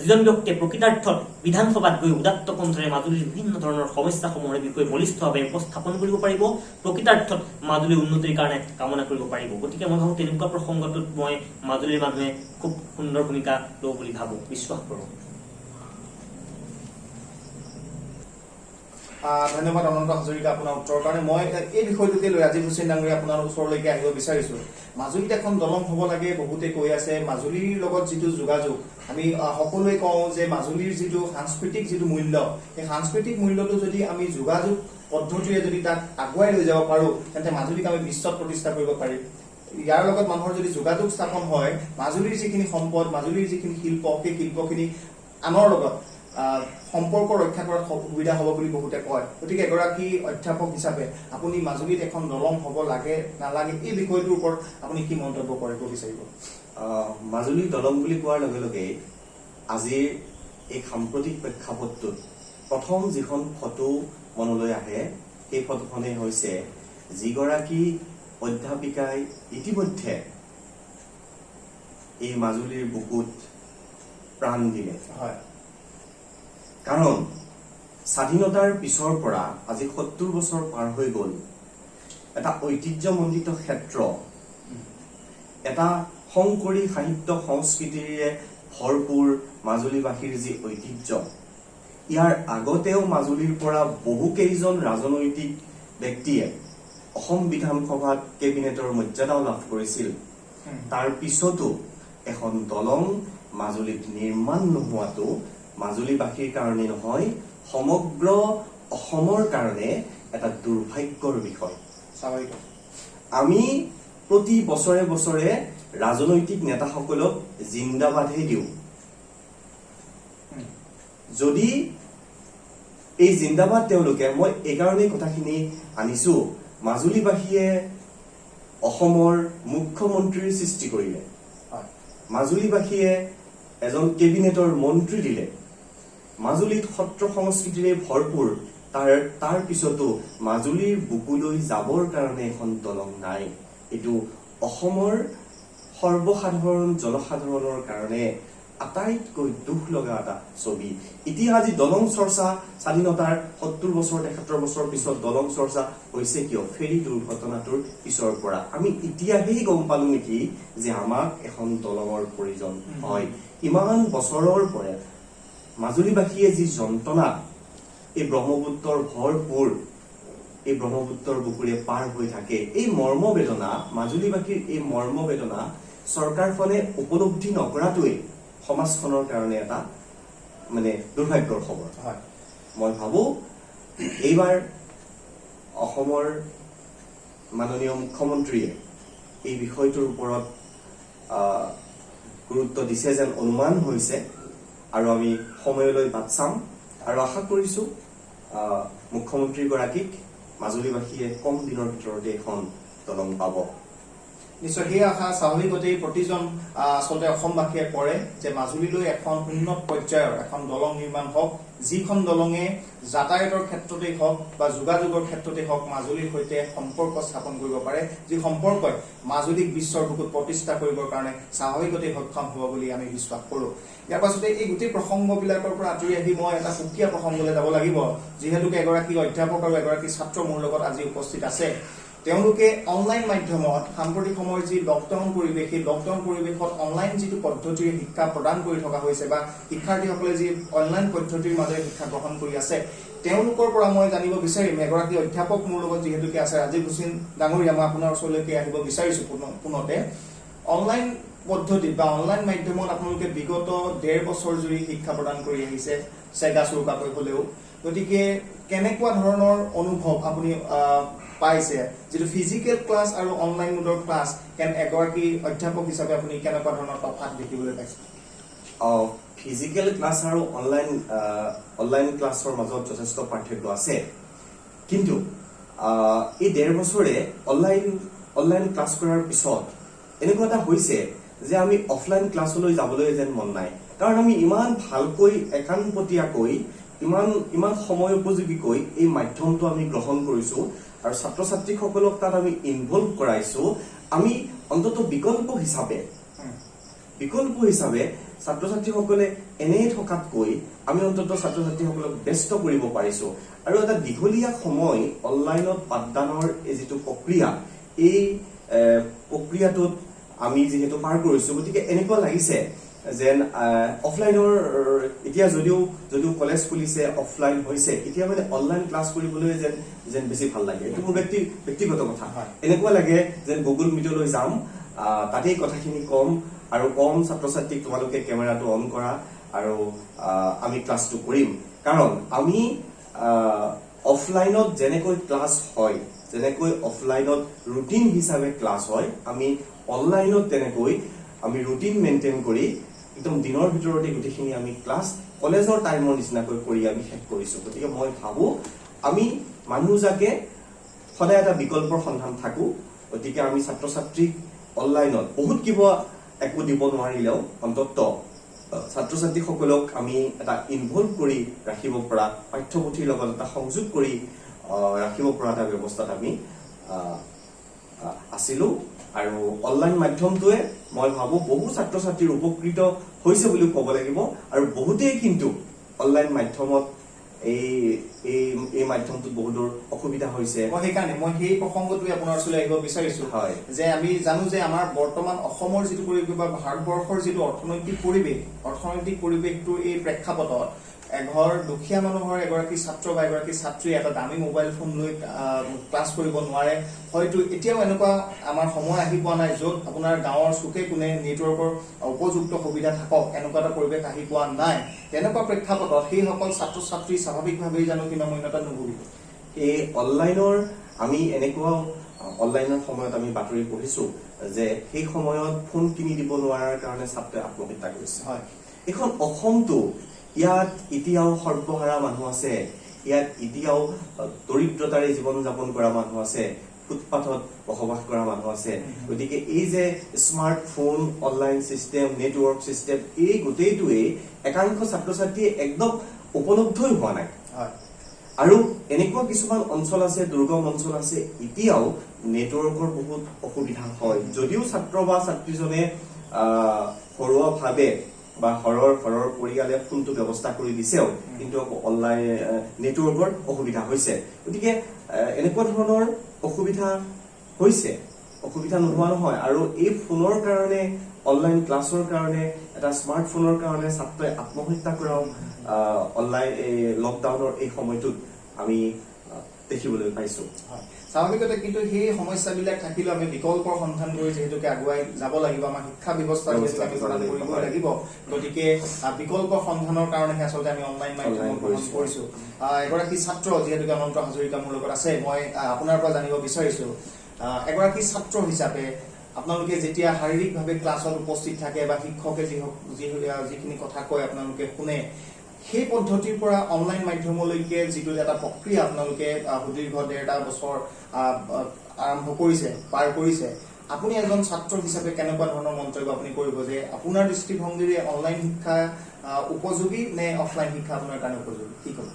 যিজন ব্যক্তিয়ে প্ৰকৃতাৰ্থত বিধানসভাত গৈ উদাত্ত কণ্ঠৰে মাজুলীৰ বিভিন্ন ধৰণৰ সমস্যাসমূহৰ বিষয়ে বলিষ্ঠভাৱে উপস্থাপন কৰিব পাৰিব প্ৰকৃতাৰ্থত মাজুলীৰ উন্নতিৰ কাৰণে কামনা কৰিব পাৰিব গতিকে মই ভাবোঁ তেনেকুৱা প্ৰসংগটোত মই মাজুলীৰ মানুহে খুব সুন্দৰ ভূমিকা ল'ব বুলি ভাবোঁ বিশ্বাস কৰোঁ ধন্যবাদ অনন্ত হাজৰিকা আপোনাৰ উত্তৰৰ কাৰণে মই এই বিষয়টোকে লৈ আজি হুছেইন ডাঙৰীয়া আপোনাৰ ওচৰলৈকে আহিব বিচাৰিছো মাজুলীত এখন দলং হ'ব লাগে বহুতে কৈ আছে মাজুলীৰ লগত যিটো যোগাযোগ আমি সকলোৱে কওঁ যে মাজুলীৰ যিটো সাংস্কৃতিক যিটো মূল্য সেই সাংস্কৃতিক মূল্যটো যদি আমি যোগাযোগ পদ্ধতিৰে যদি তাক আগুৱাই লৈ যাব পাৰোঁ তেন্তে মাজুলীক আমি বিশ্বত প্ৰতিষ্ঠা কৰিব পাৰিম ইয়াৰ লগত মানুহৰ যদি যোগাযোগ স্থাপন হয় মাজুলীৰ যিখিনি সম্পদ মাজুলীৰ যিখিনি শিল্প সেই শিল্পখিনি আনৰ লগত সম্পৰ্ক ৰক্ষা কৰাত সুবিধা হ'ব বুলি বহুতে কয় গতিকে এগৰাকী অধ্যাপক হিচাপে আপুনি মাজুলীত এখন দলং হ'ব লাগে নালাগে এই বিষয়টোৰ ওপৰত আপুনি কি মন্তব্য কৰিব বিচাৰিব মাজুলী দলং বুলি কোৱাৰ লগে লগে আজিৰ এই সাম্প্ৰতিক প্ৰেক্ষাপটটোত প্ৰথম যিখন ফটো মনলৈ আহে সেই ফটোখনেই হৈছে যিগৰাকী অধ্যাপিকাই ইতিমধ্যে এই মাজুলীৰ বুকুত প্ৰাণ দিলে হয় কাৰণ স্বাধীনতাৰ পিছৰ পৰা আজি ৭০ বছৰ পাৰ হৈ গ'ল এটা ঐতিহ্যমণ্ডিত ক্ষেত্ৰ এটা শংকৰী সাহিত্য সংস্কৃতিৰে ভৰপূৰ মাজুলীবাসীৰ যি ঐতিহ্য ইয়াৰ আগতেও মাজুলীৰ পৰা বহু কেইজন ৰাজনৈতিক ব্যক্তিয়ে অসম বিধানসভাত কেবিনেটৰ মৰ্যাদাও লাভ কৰিছিল তাৰ পিছতো এখন দলং মাজুলীত নিৰ্মাণ নোহোৱাটো মাজুলীবাসীৰ কাৰণে নহয় সমগ্ৰ অসমৰ কাৰণে এটা দুৰ্ভাগ্যৰ বিষয় স্বাভাৱিক আমি প্ৰতি বছৰে বছৰে ৰাজনৈতিক নেতাসকলক জিন্দাবাদহে দিওঁ যদি এই জিন্দাবাদ তেওঁলোকে মই এইকাৰণেই কথাখিনি আনিছো মাজুলীবাসীয়ে অসমৰ মুখ্যমন্ত্ৰীৰ সৃষ্টি কৰিলে মাজুলীবাসীয়ে এজন কেবিনেটৰ মন্ত্ৰী দিলে মাজুলীত সত্ৰ সংস্কৃতিৰে ভৰপূৰ তাৰ পিছতো মাজুলীৰ বুকুলৈ যাবৰ কাৰণে এখন দলং নাই এইটো অসমৰ সৰ্বসাধাৰণ জনসাধাৰণৰ কাৰণে আটাইতকৈ দুখ লগা এটা ছবি এতিয়া আজি দলং চৰ্চা স্বাধীনতাৰ ৭০ বছৰ ৭৩ বছৰ পিছত দলং চৰ্চা হৈছে কিয় ফেৰী দুৰ্ঘটনাটোৰ পিছৰ পৰা আমি এতিয়াহে গম পালো নেকি যে আমাক এখন দলঙৰ প্ৰয়োজন হয় ইমান বছৰৰ পৰা মাজুলীবাসীয়ে যি যন্ত্ৰণা এই ব্ৰহ্মপুত্ৰৰ ভৰপূৰ এই ব্ৰহ্মপুত্ৰৰ বুকুৰে পাৰ হৈ থাকে। এই মৰ্মবেদনা, মাজুলীবাসীৰ এই মৰ্মবেদনা চৰকাৰখনে উপলব্ধি নকৰাটোৱে সমাজখনৰ কাৰণে এটা মানে দুৰ্ভাগ্যৰ খবৰ। হয়। মই ভাবো এইবাৰ অসমৰ মাননীয় মুখ্যমন্ত্ৰীয়ে এই বিষয়টোৰ ওপৰত গুৰুত্ব দিছে যেন অনুমান হৈছে, আৰু আমি সময়লৈ বাট চাম আৰু আশা কৰিছো মুখ্যমন্ত্ৰীগৰাকীক মাজুলীবাসীয়ে কম দিনৰ ভিতৰতে এখন দলং পাব। নিশ্চয় সেই আশা স্বাভাৱিকতেই প্ৰতিজন আচলতে অসমবাসীয়ে কৰে যে মাজুলীলৈ এখন উন্নত পৰ্যায়ৰ এখন দলং নিৰ্মাণ হওক, যিখন দলঙে যাতায়াতৰ ক্ষেত্ৰতেই হওক বা যোগাযোগৰ ক্ষেত্ৰতেই হওক মাজুলীৰ সৈতে সম্পৰ্ক স্থাপন কৰিব পাৰে, যি সম্পৰ্কই মাজুলীক বিশ্বৰ বুকুত প্ৰতিষ্ঠা কৰিবৰ কাৰণে স্বাভাৱিকতেই সক্ষম হ'ব বুলি আমি বিশ্বাস কৰোঁ। ইয়াৰ পাছতে এই গোটেই প্ৰসংগবিলাকৰ পৰা আঁতৰি আহি মই এটা সুকীয়া প্ৰসংগলৈ যাব লাগিব, যিহেতুকে এগৰাকী অধ্যাপক আৰু এগৰাকী ছাত্ৰ মোৰ লগত আজি উপস্থিত আছে। তেওঁলোকে অনলাইন মাধ্যমত সাম্প্ৰতিক সময়ৰ যি লকডাউন পৰিৱেশ, সেই লকডাউন পৰিৱেশত অনলাইন যিটো পদ্ধতিৰে শিক্ষা প্ৰদান কৰি থকা হৈছে বা শিক্ষাৰ্থীসকলে যি অনলাইন পদ্ধতিৰ মাজেৰে শিক্ষা গ্ৰহণ কৰি আছে, তেওঁলোকৰ পৰা মই জানিব বিচাৰিম, এগৰাকী অধ্যাপক মোৰ লগত যিহেতুকে আছে, ৰাজীৱ হুছেইন ডাঙৰীয়া, মই আপোনাৰ ওচৰলৈকে আহিব বিচাৰিছো পুনতে। অনলাইন পদ্ধতিত বা অনলাইন মাধ্যমত আপোনালোকে বিগত 1.5 বছৰ জুৰি শিক্ষা প্ৰদান কৰি আহিছে, চেগা চৌকাকৈ হলেও। গতিকে কেনেকুৱা ধৰণৰ অনুভৱ আপুনি পাইছে, যিটো ফিজিকেল ক্লাছ আৰু অনলাইন মোডৰ ক্লাছ, এগৰাকী অধ্যাপক হিচাপে আপুনি কেনেকুৱা ধৰণৰ তফাৎ দেখিবলৈ পাইছে? ফিজিকেল ক্লাছ আৰু অনলাইন ক্লাছৰ মাজত যথেষ্ট পাৰ্থক্য আছে, কিন্তু এই 1.5 বছৰে অনলাইন ক্লাছ কৰাৰ পিছত এনেকুৱা এটা হৈছে যে আমি অফলাইন ক্লাছলৈ যাবলৈ যেন মন নাই, কাৰণ আমি ইমান ভালকৈ একানপতীয়াকৈ ইমান সময় উপযোগীকৈ এই মাধ্যমটো আমি গ্ৰহণ কৰিছো আৰু ছাত্ৰ ছাত্ৰীসকলক তাত আমি ইনভলভ কৰাইছো। আমি অন্তত বিকল্প হিচাপে ছাত্ৰ ছাত্ৰীসকলে এনেই থকাতকৈ আমি অন্তত ছাত্ৰ ছাত্ৰীসকলক ব্যস্ত কৰিব পাৰিছো। আৰু এটা দীঘলীয়া সময় অনলাইনত পাঠদানৰ এই যিটো প্ৰক্ৰিয়া, এই প্ৰক্ৰিয়াটোত আমি যিহেতু পাৰ কৰিছো, গতিকে এনেকুৱা লাগিছে যেন অফলাইনৰ এতিয়া যদিও কলেজ খুলিছে, অফলাইন হৈছে, এতিয়া মানে অনলাইন ক্লাছ কৰিবলৈ যেন বেছি ভাল লাগে। এইটো মোৰ ব্যক্তিগত কথা। এনেকুৱা লাগে যেন গুগল মিটলৈ যাম, তাতেই কথাখিনি কম আৰু কম ছাত্ৰ ছাত্ৰীক তোমালোকে কেমেৰাটো অন কৰা আৰু আমি ক্লাছটো কৰিম। কাৰণ আমি অফলাইনত যেনেকৈ ক্লাছ হয়, যেনেকৈ অফলাইনত ৰুটিন হিচাপে ক্লাছ হয়, আমি অনলাইনত তেনেকৈ আমি ৰুটিন মেইনটেইন কৰি একদম দিনৰ ভিতৰতে গোটেইখিনি আমি ক্লাছ কলেজৰ টাইমৰ নিচিনাকৈ কৰি আমি শেষ কৰিছো। গতিকে মই ভাবো আমি মানুহজাকে সদায় এটা বিকল্পৰ সন্ধান থাকো। গতিকে আমি ছাত্ৰ ছাত্ৰীক অনলাইনত বহুত কিবা একো দিব নোৱাৰিলেও অন্তত ছাত্ৰ ছাত্ৰীসকলক আমি এটা ইনভলভ কৰি ৰাখিব পৰা, পাঠ্যপুথিৰ লগত এটা সংযোগ কৰি ৰাখিব পৰা এটা ব্যৱস্থাত আমি আছিলো। আৰু অনলাইন মাধ্যমটোৱে মই ভাবো বহু ছাত্ৰ ছাত্ৰীৰ উপকৃত হৈছে বুলি ক'ব লাগিব। আৰু বহুতেই কিন্তু অনলাইন মাধ্যমত এই মাধ্যমটোত বহুতৰ অসুবিধা হৈছে। সেইকাৰণে মই সেই প্ৰসংগটোৱে আপোনাৰ ওচৰলৈ আহিব বিচাৰিছো যে আমি জানো যে আমাৰ বৰ্তমান অসমৰ যিটো পৰিৱেশ বা ভাৰতবৰ্ষৰ যিটো অৰ্থনৈতিক পৰিৱেশটোৰ এই প্ৰেক্ষাপটত এঘৰ দুখীয়া মানুহৰ এগৰাকী ছাত্ৰ বা এগৰাকী ছাত্ৰীয়ে এটা দামী মোবাইল ফোন লৈ ক্লাছ কৰিব নোৱাৰে। হয়তো এতিয়াও এনেকুৱা আমাৰ সময় আহি পোৱা নাই য'ত আপোনাৰ গাঁৱৰ চুকে কোণে নেটৱৰ্কৰ উপযুক্ত সুবিধা থাকক, এনেকুৱা এটা পৰিৱেশ আহি পোৱা নাই। তেনেকুৱা প্ৰেক্ষাপটত সেইসকল ছাত্ৰ ছাত্ৰী স্বাভাৱিকভাৱেই জানো হীনমন্যতাত নুভুগিব? এই অনলাইনৰ আমি এনেকুৱা অনলাইনৰ সময়ত আমি বাতৰি পঢ়িছো যে সেই সময়ত ফোন কিনি দিব নোৱাৰাৰ কাৰণে ছাত্ৰই আত্মহত্যা কৰিছে। এখন অসমটো, ইয়াত এতিয়াও সৰ্বহাৰা মানুহ আছে, ইয়াত এতিয়াও দৰিদ্ৰতাৰে জীৱন যাপন কৰা মানুহ আছে, ফুটপাথত বসবাস কৰা মানুহ আছে। গতিকে এই যে smartphone, online system, network system, এই গোটেইটোৱে একাংশ ছাত্ৰ ছাত্ৰীয়ে একদম উপলব্ধই হোৱা নাই। আৰু এনেকুৱা কিছুমান অঞ্চল আছে, দুৰ্গম অঞ্চল আছে, এতিয়াও নেটৱৰ্কৰ বহুত অসুবিধা হয়। যদিও ছাত্ৰ বা ছাত্ৰীজনে ঘৰুৱাভাৱে বা ঘৰৰ পৰিয়ালে ফোনটো ব্যৱস্থা কৰি দিছেও, কিন্তু অনলাইন নেটৱৰ্কৰ অসুবিধা হৈছে। গতিকে এনেকুৱা ধৰণৰ অসুবিধা হৈছে, অসুবিধা নোহোৱা নহয়। আৰু এই ফোনৰ কাৰণে, অনলাইন ক্লাছৰ কাৰণে, এটা স্মাৰ্টফোনৰ কাৰণে ছাত্ৰই আত্মহত্যা কৰাও অনলাইন লকডাউনৰ এই সময়টোত আমি দেখিবলৈ পাইছো। হয়, স্বাভাৱিকতে কিন্তু সেই সমস্যাবিলাক থাকিলেও আমি বিকল্পৰ সন্ধান কৰি যিহেতুকে আগুৱাই যাব লাগিব, আমাৰ শিক্ষা ব্যৱস্থা যিহেতু আমি প্ৰদান কৰিব লাগিব, গতিকে বিকল্প সন্ধানৰ কাৰণেহে আচলতে আমি অনলাইন মাধ্যম গ্ৰহণ কৰিছো। এগৰাকী ছাত্ৰ যিহেতুকে অনন্ত হাজৰিকা মোৰ লগত আছে, মই আপোনাৰ পৰা জানিব বিচাৰিছো, এগৰাকী ছাত্ৰ হিচাপে আপোনালোকে যেতিয়া শাৰীৰিকভাৱে ক্লাছত উপস্থিত থাকে বা শিক্ষকে যিখিনি কথা কয় আপোনালোকে শুনে, সেই পদ্ধতিৰ পৰা অনলাইন মাধ্যমলৈকে যিটো এটা প্ৰক্ৰিয়া আপোনালোকে সুদীৰ্ঘ 1.5 বছৰ আৰম্ভ কৰিছে, পাৰ কৰিছে, আপুনি এজন ছাত্ৰ হিচাপে কেনেকুৱা ধৰণৰ মন্তব্য আপুনি কৰিব যে আপোনাৰ দৃষ্টিভংগীৰে অনলাইন শিক্ষা উপযোগী নে অফলাইন শিক্ষা আপোনাৰ কাৰণে উপযোগী, কি ক'ব?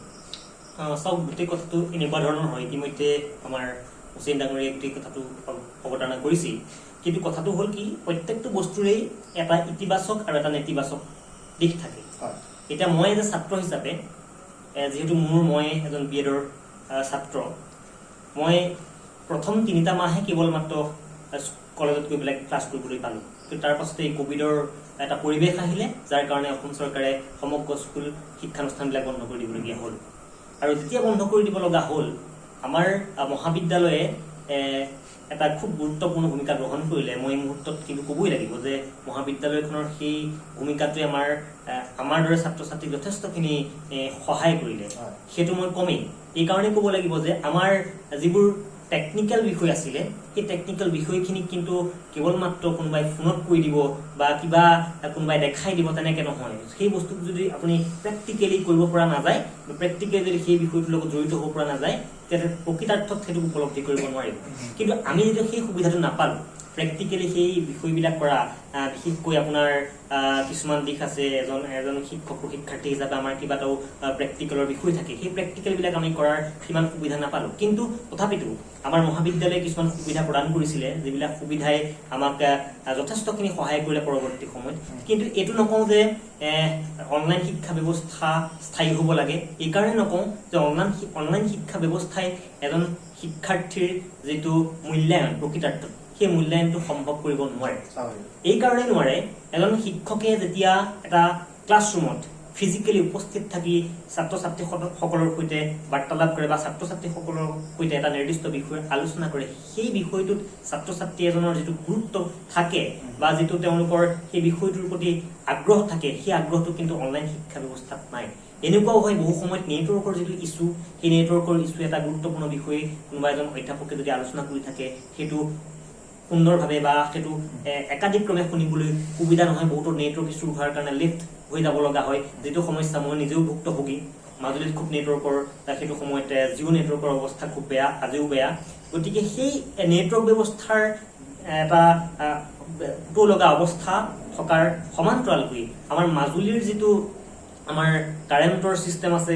চাওক, গোটেই কথাটো এনেকুৱা ধৰণৰ হয়, ইতিমধ্যে আমাৰ হুছেইন ডাঙৰীয়াই গোটেই কথাটো অৱতাৰণা কৰিছিল। কিন্তু কথাটো হ'ল কি, প্ৰত্যেকটো বস্তুৰেই এটা ইতিবাচক আৰু এটা নেতিবাচক দিশ থাকে। এতিয়া মই এজন ছাত্ৰ হিচাপে, যিহেতু মই এজন BEdৰ ছাত্ৰ, মই প্ৰথম 3টা মাহে কেৱল মাত্ৰ কলেজত গৈ পেলাই ক্লাছ কৰিবলৈ পালোঁ। কিন্তু তাৰ পাছতে এই কোভিডৰ এটা পৰিৱেশ আহিলে, যাৰ কাৰণে অসম চৰকাৰে সমগ্ৰ স্কুল শিক্ষানুষ্ঠানবিলাক বন্ধ কৰি দিবলগীয়া হ'ল। আৰু যেতিয়া বন্ধ কৰি দিব লগা হ'ল, আমাৰ মহাবিদ্যালয়ে এটা খুব গুৰুত্বপূৰ্ণ ভূমিকা গ্ৰহণ কৰিলে। মই এই মুহূৰ্তত কিন্তু ক'বই লাগিব যে মহাবিদ্যালয়খনৰ সেই ভূমিকাটোৱে আমাৰ দৰে ছাত্ৰ ছাত্ৰীক যথেষ্টখিনি সহায় কৰিলে। সেইটো মই কমেই এই কাৰণেই ক'ব লাগিব যে আমাৰ যিবোৰ টেকনিকেল বিষয় আছিলে, সেই টেকনিকেল বিষয়খিনি কিন্তু কেৱল মাত্ৰ কোনোবাই ফোনত কৈ দিব বা কিবা কোনোবাই দেখাই দিব তেনেকে নহয়। সেই বস্তুটো যদি আপুনি প্ৰেক্টিকেলি কৰিব পৰা নাযায়, প্ৰেক্টিকেলি যদি সেই বিষয়টোৰ লগত জড়িত হ'ব পৰা নাযায়, তেতিয়া প্ৰকৃতাৰ্থত সেইটো উপলব্ধি কৰিব নোৱাৰিব। কিন্তু আমি যেতিয়া সেই সুবিধাটো নাপালোঁ, প্ৰেক্টিকেলি সেই বিষয়বিলাক কৰা, বিশেষকৈ আপোনাৰ কিছুমান দিশ আছে, এজন শিক্ষক শিক্ষাৰ্থী হিচাপে আমাৰ কিবা এটাও প্ৰেক্টিকেলৰ বিষয় থাকে, সেই প্ৰেক্টিকেলবিলাক আমি কৰাৰ সিমান সুবিধা নাপালোঁ। কিন্তু তথাপিতো আমাৰ মহাবিদ্যালয়ে কিছুমান সুবিধা প্ৰদান কৰিছিলে, যিবিলাক সুবিধাই আমাক যথেষ্টখিনি সহায় কৰিলে পৰৱৰ্তী সময়ত। কিন্তু এইটো নকওঁ যে অনলাইন শিক্ষা ব্যৱস্থা স্থায়ী হ'ব লাগে, এইকাৰণে নকওঁ যে অনলাইন শিক্ষা ব্যৱস্থাই এজন শিক্ষাৰ্থীৰ যিটো মূল্যায়ন প্ৰকৃতাৰ্থত, সেই মূল্যায়নটো সম্ভৱ কৰিব নোৱাৰে। এই কাৰণে নোৱাৰে, এজন শিক্ষকে যেতিয়া এটা ক্লাছৰুমত ফিজিকেলি উপস্থিত থাকি ছাত্ৰ ছাত্ৰীসকলৰ সৈতে বাৰ্তালাপ কৰে বা ছাত্ৰ ছাত্ৰীসকলৰ সৈতে এটা নিৰ্দিষ্ট বিষয় আলোচনা কৰে, সেই বিষয়টোত ছাত্ৰ ছাত্ৰী এজনৰ যিটো গুৰুত্ব থাকে বা যিটো তেওঁলোকৰ সেই বিষয়টোৰ প্ৰতি আগ্ৰহ থাকে, সেই আগ্ৰহটো কিন্তু অনলাইন শিক্ষা ব্যৱস্থাত নাই। এনেকুৱাও হয় বহু সময়ত নেটৱৰ্কৰ যিটো ইছ্যু, সেই নেটৱৰ্কৰ ইছ্যু এটা গুৰুত্বপূৰ্ণ বিষয় কোনোবা এজন অধ্যাপকে যদি আলোচনা কৰি থাকে, সেইটো সুন্দৰভাৱে বা সেইটো একাধিক্ৰমে শুনিবলৈ সুবিধা নহয়। বহুতো নেটৱৰ্ক ইছ্যু হোৱাৰ কাৰণে লিফ্ট হৈ যাব লগা হয়, যিটো সমস্যা মই নিজেও ভুক্তভোগী। মাজুলীত খুব নেটৱৰ্কৰ সেইটো সময়ত জিঅ' নেটৱৰ্কৰ অৱস্থা খুব বেয়া, আজিও বেয়া। গতিকে সেই নেটৱৰ্ক ব্যৱস্থাৰ এটা লগা অৱস্থা থকাৰ সমান্তৰালকৈ আমাৰ মাজুলীৰ যিটো আমাৰ কাৰেণ্টৰ চিষ্টেম আছে,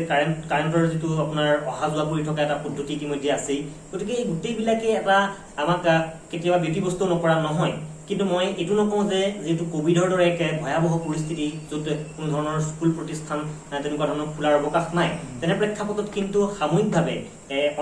কাৰেণ্টৰ যিটো আপোনাৰ অহা যোৱা কৰি থকা এটা পদ্ধতি ইতিমধ্যে আছেই। গতিকে এই গোটেইবিলাকে এটা আমাক কেতিয়াবা ব্যতিব্যস্ত নকৰা নহয়। কিন্তু মই এইটো নকওঁ যে যিহেতু কোভিডৰ দৰে এক ভয়াৱহ পৰিস্থিতি, য'ত কোনো ধৰণৰ স্কুল প্ৰতিষ্ঠান তেনেকুৱা ধৰণৰ খোলাৰ অৱকাশ নাই, তেনে প্ৰেক্ষাপটত কিন্তু সাময়িকভাৱে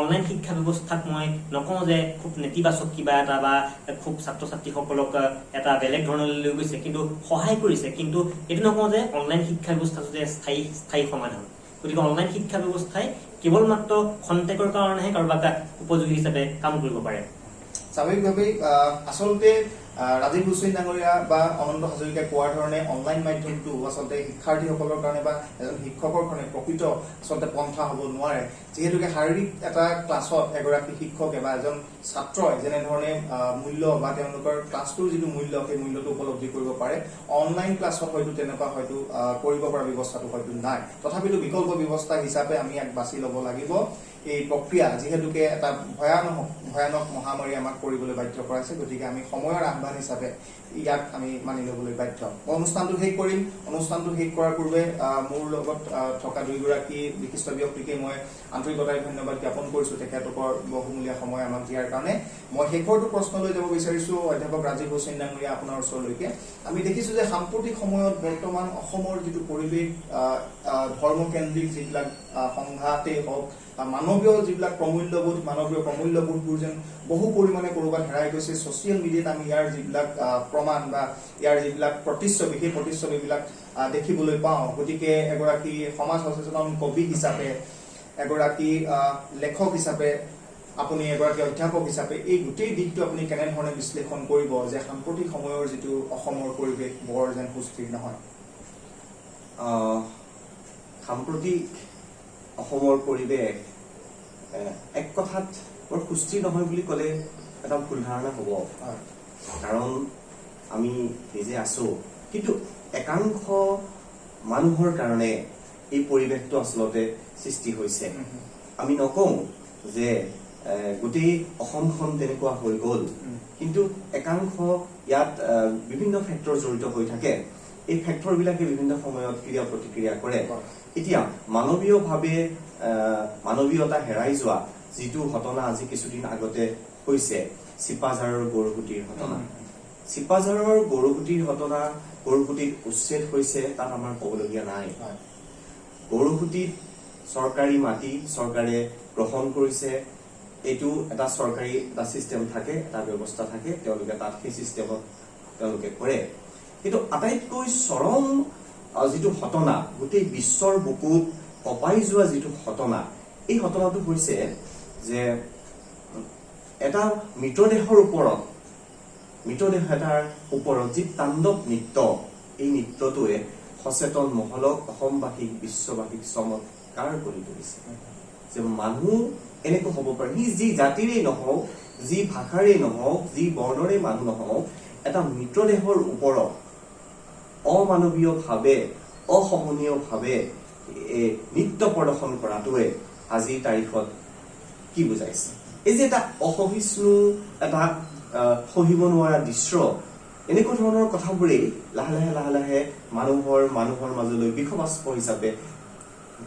অনলাইন শিক্ষা ব্যৱস্থাক মই নকওঁ যে খুব নেতিবাচক কিবা এটা বা খুব ছাত্ৰ ছাত্ৰীসকলক এটা বেলেগ ধৰণলৈ লৈ গৈছে, কিন্তু সহায় কৰিছে। কিন্তু এইটো নকওঁ যে অনলাইন শিক্ষা ব্যৱস্থাটো যে স্থায়ী সমাধান। গতিকে অনলাইন শিক্ষা ব্যৱস্থাই কেৱল মাত্ৰ খন্তেকৰ কাৰণেহে কাৰোবাক উপযোগী হিচাপে কাম কৰিব পাৰে। স্বাভাৱিকভাৱেই আচলতে ৰাজীৱ হুছেইন ডাঙৰীয়া বা অনন্ত হাজৰিকাই কোৱাৰ ধৰণে অনলাইন মাধ্যমটো আচলতে শিক্ষাৰ্থীসকলৰ কাৰণে বা এজন শিক্ষকৰ কাৰণে প্ৰকৃত আচলতে পন্থা হ'ব নোৱাৰে। যিহেতুকে শাৰীৰিক এটা ক্লাছত এগৰাকী শিক্ষকে বা এজন ছাত্ৰই যেনেধৰণে মূল্য বা তেওঁলোকৰ ক্লাছটোৰ যিটো মূল্য, সেই মূল্যটো উপলব্ধি কৰিব পাৰে, অনলাইন ক্লাছত হয়তো তেনেকুৱা হয়তো কৰিব পৰা ব্যৱস্থাটো হয়তো নাই। তথাপিতো বিকল্প ব্যৱস্থা হিচাপে আমি ইয়াক বাছি ল'ব লাগিব। এই প্ৰক্ৰিয়া যিহেতুকে এটা ভয়ানক মহামাৰী আমাক কৰিবলৈ বাধ্য কৰাইছে, গতিকে আমি সময়ৰ আহ্বান হিচাপে ইয়াক আমি মানি ল'বলৈ বাধ্য। মই অনুষ্ঠানটো শেষ কৰিম। অনুষ্ঠানটো শেষ কৰাৰ পূৰ্বে মোৰ লগত থকা দুয়োগৰাকী বিশিষ্ট ব্যক্তিকে মই আন্তৰিকতাৰে ধন্যবাদ জ্ঞাপন কৰিছোঁ তেখেতলোকৰ বহুমূলীয়া সময় আমাক দিয়াৰ কাৰণে। মই শেষৰটো প্ৰশ্নলৈ যাব বিচাৰিছোঁ অধ্যাপক ৰাজীৱ হুছেইন ডাঙৰীয়া, আপোনাৰ ওচৰলৈকে। আমি দেখিছোঁ যে সাম্প্ৰতিক সময়ত বৰ্তমান অসমৰ যিটো পৰিৱেশ, ধৰ্মকেন্দ্ৰিক যিবিলাক সংঘাতেই হওক, মানৱীয় যিবিলাক মানৱীয় প্ৰমূল্যবোধবোৰ যেন বহু পৰিমাণে ক'ৰবাত হেৰাই গৈছে। ছচিয়েল মিডিয়াত আমি ইয়াৰ যিবিলাক প্ৰমাণ বা ইয়াৰ যিবিলাক প্ৰতিচ্ছবি, সেই প্ৰতিচ্ছবিবিলাক দেখিবলৈ পাওঁ। গতিকে এগৰাকী সমাজ সচেতন কবি হিচাপে এগৰাকী লেখক হিচাপে, আপুনি এগৰাকী অধ্যাপক হিচাপে এই গোটেই দিশটো আপুনি কেনেধৰণে বিশ্লেষণ কৰিব যে সাম্প্ৰতিক সময়ৰ যিটো অসমৰ পৰিৱেশ বৰ যেন সুস্থিৰ নহয়? সাম্প্ৰতিক অসমৰ পৰিৱেশ এক কথাত বৰ সুস্থিৰ নহয় বুলি ক'লে এটা ভুল ধাৰণা হ'ব, কাৰণ আমি নিজে আছো, কিন্তু একাংশ মানুহৰ কাৰণে এই পৰিৱেশটো আচলতে সৃষ্টি হৈছে। আমি নকওঁ যে গোটেই অসমখন তেনেকুৱা হৈ গ'ল, কিন্তু একাংশ ইয়াত বিভিন্ন ফেক্টৰ জড়িত হৈ থাকে। এই ফেক্টৰবিলাকে বিভিন্ন সময়ত ক্ৰিয়া প্ৰতিক্ৰিয়া কৰে। এতিয়া মানৱীয়তা হেৰাই যোৱা যিটো ঘটনা আজি কিছুদিন আগতে হৈছে, চিপাঝাৰৰ গৰুকুটিৰ ঘটনা, চিপাঝাৰৰ গৰুকুটিৰ ঘটনা, গৰুকুটিত উচ্ছেদ হৈছে, তাত আমাৰ ক'বলগীয়া নাই। গৰুকুটিত চৰকাৰী মাটি চৰকাৰে গ্ৰহণ কৰিছে, এইটো এটা চৰকাৰী এটা চিষ্টেম থাকে, এটা ব্যৱস্থা থাকে, তেওঁলোকে তাত সেই চিষ্টেমত তেওঁলোকে কৰে। কিন্তু আটাইতকৈ চৰম যিটো ঘটনা, গোটেই বিশ্বৰ বুকুত কঁপাই যোৱা যিটো ঘটনা, এই ঘটনাটো হৈছে যে এটা মৃতদেহ এটাৰ ওপৰত যি তাণ্ডৱ নৃত্য, এই নৃত্যটোৱে সচেতন মহলক, অসমবাসীক, বিশ্ববাসীক চমৎকাৰ কৰি তুলিছে। যে মানুহ এনেকৈ হ'ব পাৰে, সি যি জাতিৰেই নহওক, যি ভাষাৰেই নহওক, যি বৰ্ণৰেই মানুহ নহওক, এটা মৃতদেহৰ ওপৰত অমানৱীয়ভাৱে, অসহনীয়ভাৱে নৃত্য প্ৰদৰ্শন কৰাটোৱে আজিৰ তাৰিখত কি বুজাইছে? এই যে এটা অসহিষ্ণু, এটা সহিব নোৱাৰা দৃশ্য, এনেকুৱা ধৰণৰ কথাবোৰেই লাহে লাহে মানুহৰ মাজলৈ বিষবাষ্প হিচাপে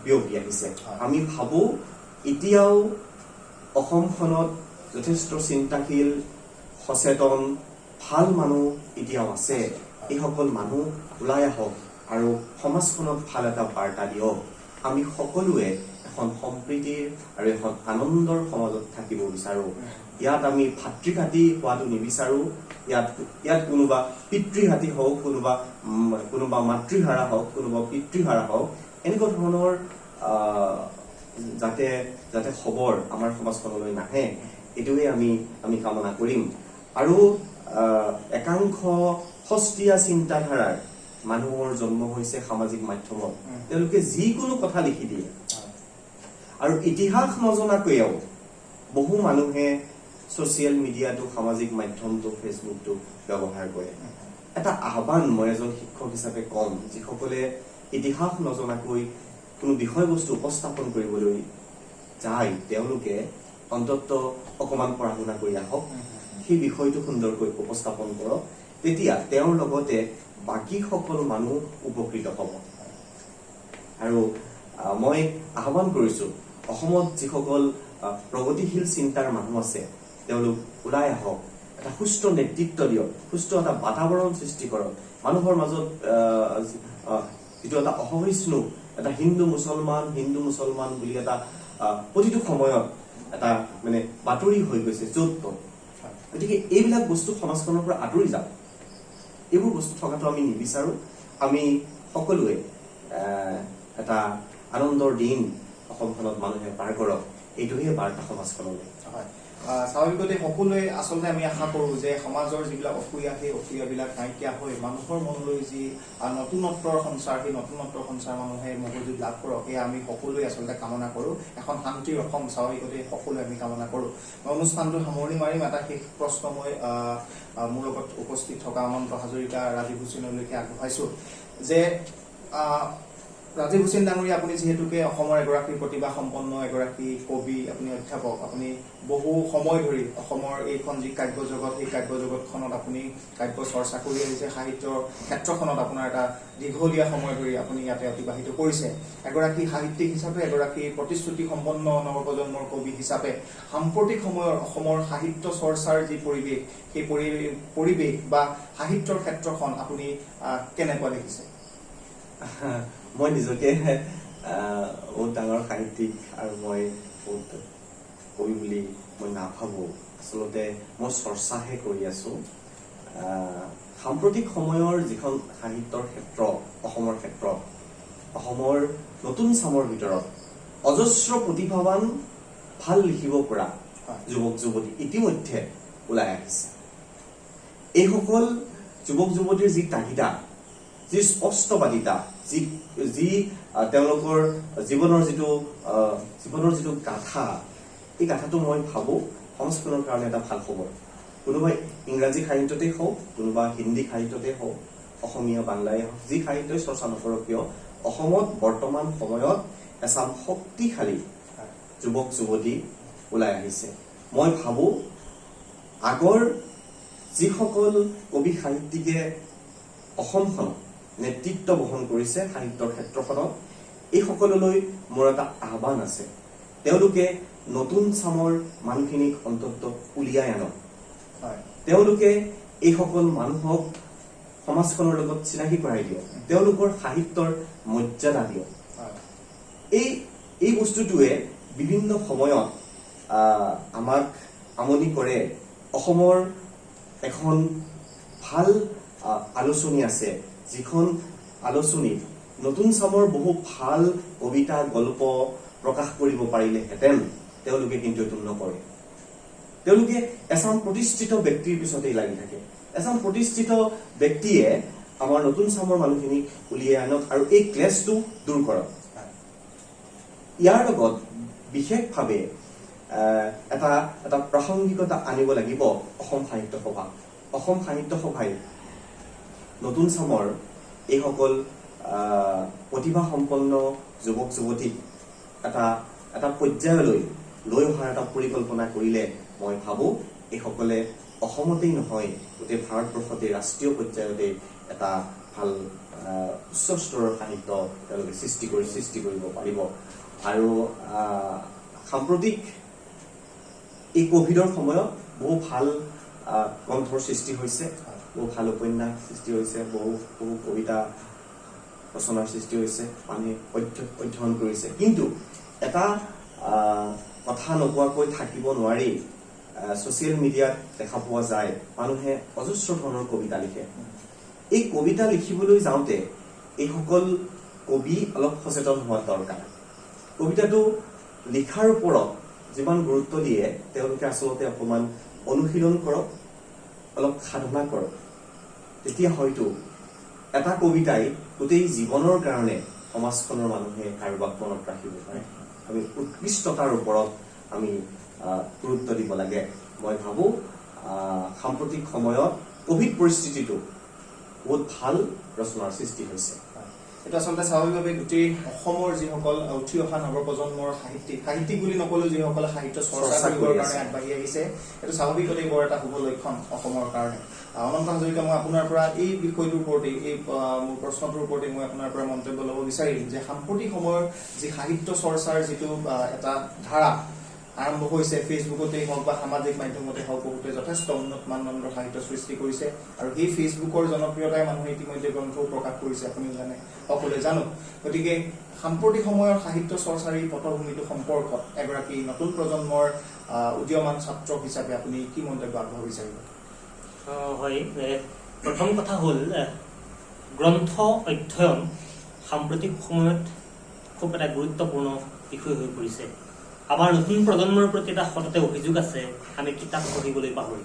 বিয়পি আহিছে। আমি ভাবো এতিয়াও অসমখনত যথেষ্ট চিন্তাশীল, সচেতন, ভাল মানুহ এতিয়াও আছে। এইসকল মানুহ ওলাই আহক আৰু সমাজখনত ভাল এটা বাৰ্তা দিয়ক। আমি সকলোৱে এখন সম্প্ৰীতিৰ আৰু এখন আনন্দৰ সমাজত থাকিব বিচাৰো। ইয়াত আমি ভাতৃঘাতী হোৱাটো নিবিচাৰো। ইয়াত কোনোবা পিতৃঘাতী হওক, কোনোবা মাতৃহাৰা হওক, কোনোবা পিতৃহাৰা হওক, এনেকুৱা ধৰণৰ যাতে খবৰ আমাৰ সমাজখনলৈ নাহে, এইটোৱে আমি কামনা কৰিম। আৰু একাংশ সস্তীয়া চিন্তাধাৰাৰ মানুহৰ জন্ম হৈছে সামাজিক মাধ্যমত। তেওঁলোকে যিকোনো কথা লিখি দিয়ে, আৰু ইতিহাস নজনাকৈও বহু মানুহে ছচিয়েল মিডিয়াটো, সামাজিক মাধ্যমটো, ফেচবুকটো ব্যৱহাৰ কৰে। এটা আহ্বান মই এজন শিক্ষক হিচাপে কম, যিসকলে ইতিহাস নজনাকৈ কোনো বিষয়বস্তু উপস্থাপন কৰিবলৈ যায়, তেওঁলোকে অন্তত অকমান পঢ়া শুনা কৰি আহক, সেই বিষয়টো সুন্দৰকৈ উপস্থাপন কৰক, তেতিয়া তেওঁৰ লগতে বাকী সকল মানুহ উপকৃত হ'ব। আৰু মই আহ্বান কৰিছো, অসমত যিসকল প্ৰগতিশীল চিন্তাৰ মানুহ আছে, তেওঁলোক ওলাই আহক, এটা সুস্থ নেতৃত্ব দিয়ক, সুস্থ এটা বাতাবৰণ সৃষ্টি কৰক। মানুহৰ মাজত যিটো এটা অসহিষ্ণু, এটা হিন্দু মুছলমান বুলি এটা প্ৰতিটো সময়ত এটা মানে বাতৰি হৈ গৈছে য'ত ত'ত। গতিকে এইবিলাক বস্তু সমাজখনৰ পৰা আঁতৰি যাওক, এইবোৰ বস্তু থকাটো আমি নিবিচাৰো। আমি সকলোৱে এটা আনন্দৰ দিন অসমখনত মানুহে পাৰ কৰক, এইটোহে বাৰ্তা সমাজখনলৈ। স্বাভাৱিকতে সকলোৱে আচলতে আমি আশা কৰো যে সমাজৰ যিবিলাক অসূয়া, সেই অসূয়াবিলাক নাইকিয়া হৈ মানুহৰ মনলৈ যি নতুনত্বৰ সঞ্চাৰ, সেই নতুনত্বৰ সঞ্চাৰ মানুহে মগজুত লাভ কৰক, এয়া আমি সকলোৱে আচলতে কামনা কৰো। এখন শান্তিৰ অসম স্বাভাৱিকতে সকলোৱে আমি কামনা কৰো। মই অনুষ্ঠানটো সামৰণি মাৰিম। এটা শেষ প্ৰশ্ন মই মোৰ লগত উপস্থিত থকা অনন্ত হাজৰিকা, ৰাজীৱ হুছেইনলৈকে আগবঢ়াইছো যে ৰাজীৱ হুছেইন ডাঙৰীয়া, আপুনি যিহেতুকে অসমৰ এগৰাকী প্ৰতিভা সম্পন্ন এগৰাকী কবি, আপুনি অধ্যাপক, আপুনি বহু সময় ধৰি অসমৰ এইখন যি কাব্য জগত, সেই কাব্য জগতখনত আপুনি কাব্য চৰ্চা কৰি আহিছে। সাহিত্যৰ ক্ষেত্ৰখনত আপোনাৰ এটা দীঘলীয়া সময় ধৰি আপুনি ইয়াতে অতিবাহিত কৰিছে। এগৰাকী সাহিত্যিক হিচাপে, এগৰাকী প্ৰতিশ্ৰুতি সম্পন্ন নৱপ্ৰজন্মৰ কবি হিচাপে সাম্প্ৰতিক সময়ৰ অসমৰ সাহিত্য চৰ্চাৰ যি পৰিৱেশ, সেই পৰিৱেশ বা সাহিত্যৰ ক্ষেত্ৰখন আপুনি কেনেকুৱা দেখিছে? মই নিজকে বহুত ডাঙৰ সাহিত্যিক আৰু মই বহুত কবি বুলি মই নাভাবো। আচলতে মই চৰ্চাহে কৰি আছো। সাম্প্ৰতিক সময়ৰ যিখন সাহিত্যৰ ক্ষেত্ৰ, অসমৰ ক্ষেত্ৰত, অসমৰ নতুন চামৰ ভিতৰত অজস্ৰ প্ৰতিভাৱান ভাল লিখিব পৰা হয়। যুৱক যুৱতী ইতিমধ্যে ওলাই আহিছে। এইসকল যুৱক যুৱতীৰ যি তাগিদা, যি স্পষ্টবাদিতা, যি তেওঁলোকৰ জীৱনৰ যিটো গাথা, এই গাথাটো মই ভাবো সমাজখনৰ কাৰণে এটা ভাল খবৰ। কোনোবাই ইংৰাজী সাহিত্যতেই হওক, কোনোবা হিন্দী সাহিত্যতেই হওক, অসমীয়া বাংলাই হওক, যি সাহিত্যই চৰ্চা নকৰক কিয়, অসমত বৰ্তমান সময়ত এচাম শক্তিশালী যুৱক যুৱতী ওলাই আহিছে। মই ভাবো আগৰ যিসকল কবি সাহিত্যিকে অসমখনক নেতৃত্ব বহন কৰিছে সাহিত্যৰ ক্ষেত্ৰখনত, এইসকললৈ মোৰ এটা আহ্বান আছে, তেওঁলোকে নতুন চামৰ মানুহখিনিক অন্ততঃ উলিয়াই আনক। তেওঁলোকে এইসকল মানুহক সমাজখনৰ লগত চিনাকি কৰাই দিয়ক, তেওঁলোকৰ সাহিত্যৰ মৰ্যাদা দিয়ক। এই বস্তুটোৱে বিভিন্ন সময়ত আমাক আমনি কৰে। অসমৰ এখন ভাল আলোচনী আছে, যিখন আলোচনীত নতুন চামৰ বহু ভাল কবিতা গল্প প্ৰকাশ কৰিব পাৰিলেহেঁতেন, তেওঁলোকে কিন্তু এইটো নকৰে। তেওঁলোকে এচাম প্ৰতিষ্ঠিত ব্যক্তিৰ পিছতেই লাগি থাকে। এচাম প্ৰতিষ্ঠিত ব্যক্তিয়ে আমাৰ নতুন চামৰ মানুহখিনিক উলিয়াই আনক আৰু এই ক্লেশটো দূৰ কৰক। ইয়াৰ লগত বিশেষভাৱে এটা প্ৰাসংগিকতা আনিব লাগিব অসম সাহিত্য সভা। অসম সাহিত্য সভাই নতুন চামৰ এইসকল প্ৰতিভা সম্পন্ন যুৱক যুৱতীক এটা পৰ্যায়লৈ লৈ অহাৰ এটা পৰিকল্পনা কৰিলে মই ভাবো এইসকলে অসমতেই নহয় গোটেই ভাৰতবৰ্ষতে ৰাষ্ট্ৰীয় পৰ্যায়তে এটা ভাল উচ্চ স্তৰৰ সাহিত্য তেওঁলোকে সৃষ্টি কৰিব পাৰিব। আৰু সাম্প্ৰতিক এই কোভিডৰ সময়ত বহু ভাল গ্ৰন্থৰ সৃষ্টি হৈছে, বহু ভাল উপন্যাস সৃষ্টি হৈছে, বহু কবিতা ৰচনাৰ সৃষ্টি হৈছে, মানুহে অধ্যয়ন কৰিছে। কিন্তু এটা কথা নোকোৱাকৈ থাকিব নোৱাৰি। ছচিয়েল মিডিয়াত দেখা পোৱা যায় মানুহে অজস্ৰ ধৰণৰ কবিতা লিখে। এই কবিতা লিখিবলৈ যাওঁতে এইসকল কবি অলপ সচেতন হোৱা দৰকাৰ। কবিতাটো লিখাৰ ওপৰত যিমান গুৰুত্ব দিয়ে তেওঁলোকে আচলতে অকণমান অনুশীলন কৰক, অলপ সাধনা কৰক, তেতিয়া হয়তো এটা কবিতাই গোটেই জীৱনৰ কাৰণে সমাজখনৰ মানুহে কাৰোবাক মনত ৰাখিব পাৰে। আমি উৎকৃষ্টতাৰ ওপৰত আমি গুৰুত্ব দিব লাগে। মই ভাবো সাম্প্ৰতিক সময়ত কোভিড পৰিস্থিতিটো বহুত ভাল ৰচনাৰ সৃষ্টি হৈছে। এইটো আচলতে স্বাভাৱিকভাৱে গোটেই অসমৰ যিসকল উঠি অহা নৱপ্ৰজন্মৰ সাহিত্যিক বুলি নকলেও যিসকলে সাহিত্য চৰ্চা কৰিবৰ কাৰণে আগবাঢ়ি আহিছে, এইটো স্বাভাৱিকতেই বৰ এটা শুভ লক্ষণ অসমৰ কাৰণে। অনন্ত হাজৰিকা, মই আপোনাৰ পৰা এই বিষয়টোৰ ওপৰতেই, এই মোৰ প্ৰশ্নটোৰ ওপৰতেই মই আপোনাৰ পৰা মন্তব্য ল'ব বিচাৰিম যে সাম্প্ৰতিক সময়ৰ যি সাহিত্য চৰ্চাৰ যিটো এটা ধাৰা আৰম্ভ হৈছে, ফেচবুকতেই হওক বা সামাজিক মাধ্যমতে হওক, বহুতে যথেষ্ট উন্নত মানদণ্ডৰ সাহিত্য সৃষ্টি কৰিছে। আৰু সেই ফেচবুকৰ জনপ্ৰিয়তাই মানুহে ইতিমধ্যে গ্ৰন্থও প্ৰকাশ কৰিছে, আপুনিও জানে, সকলোৱে জানো। গতিকে সাম্প্ৰতিক সময়ৰ সাহিত্য চৰ্চাৰ এই পটভূমিটো সম্পৰ্কত এগৰাকী নতুন প্ৰজন্মৰ উদীয়মান ছাত্ৰ হিচাপে আপুনি কি মন্তব্য আগবঢ়াব বিচাৰিব? হয়, প্ৰথম কথা হ'ল গ্ৰন্থ অধ্যয়ন সাম্প্ৰতিক সময়ত খুব এটা গুৰুত্বপূৰ্ণ বিষয় হৈ পৰিছে। আমাৰ নতুন প্ৰজন্মৰ প্ৰতি এটা সততে অভিযোগ আছে, আমি কিতাপ পঢ়িবলৈ পাহৰি।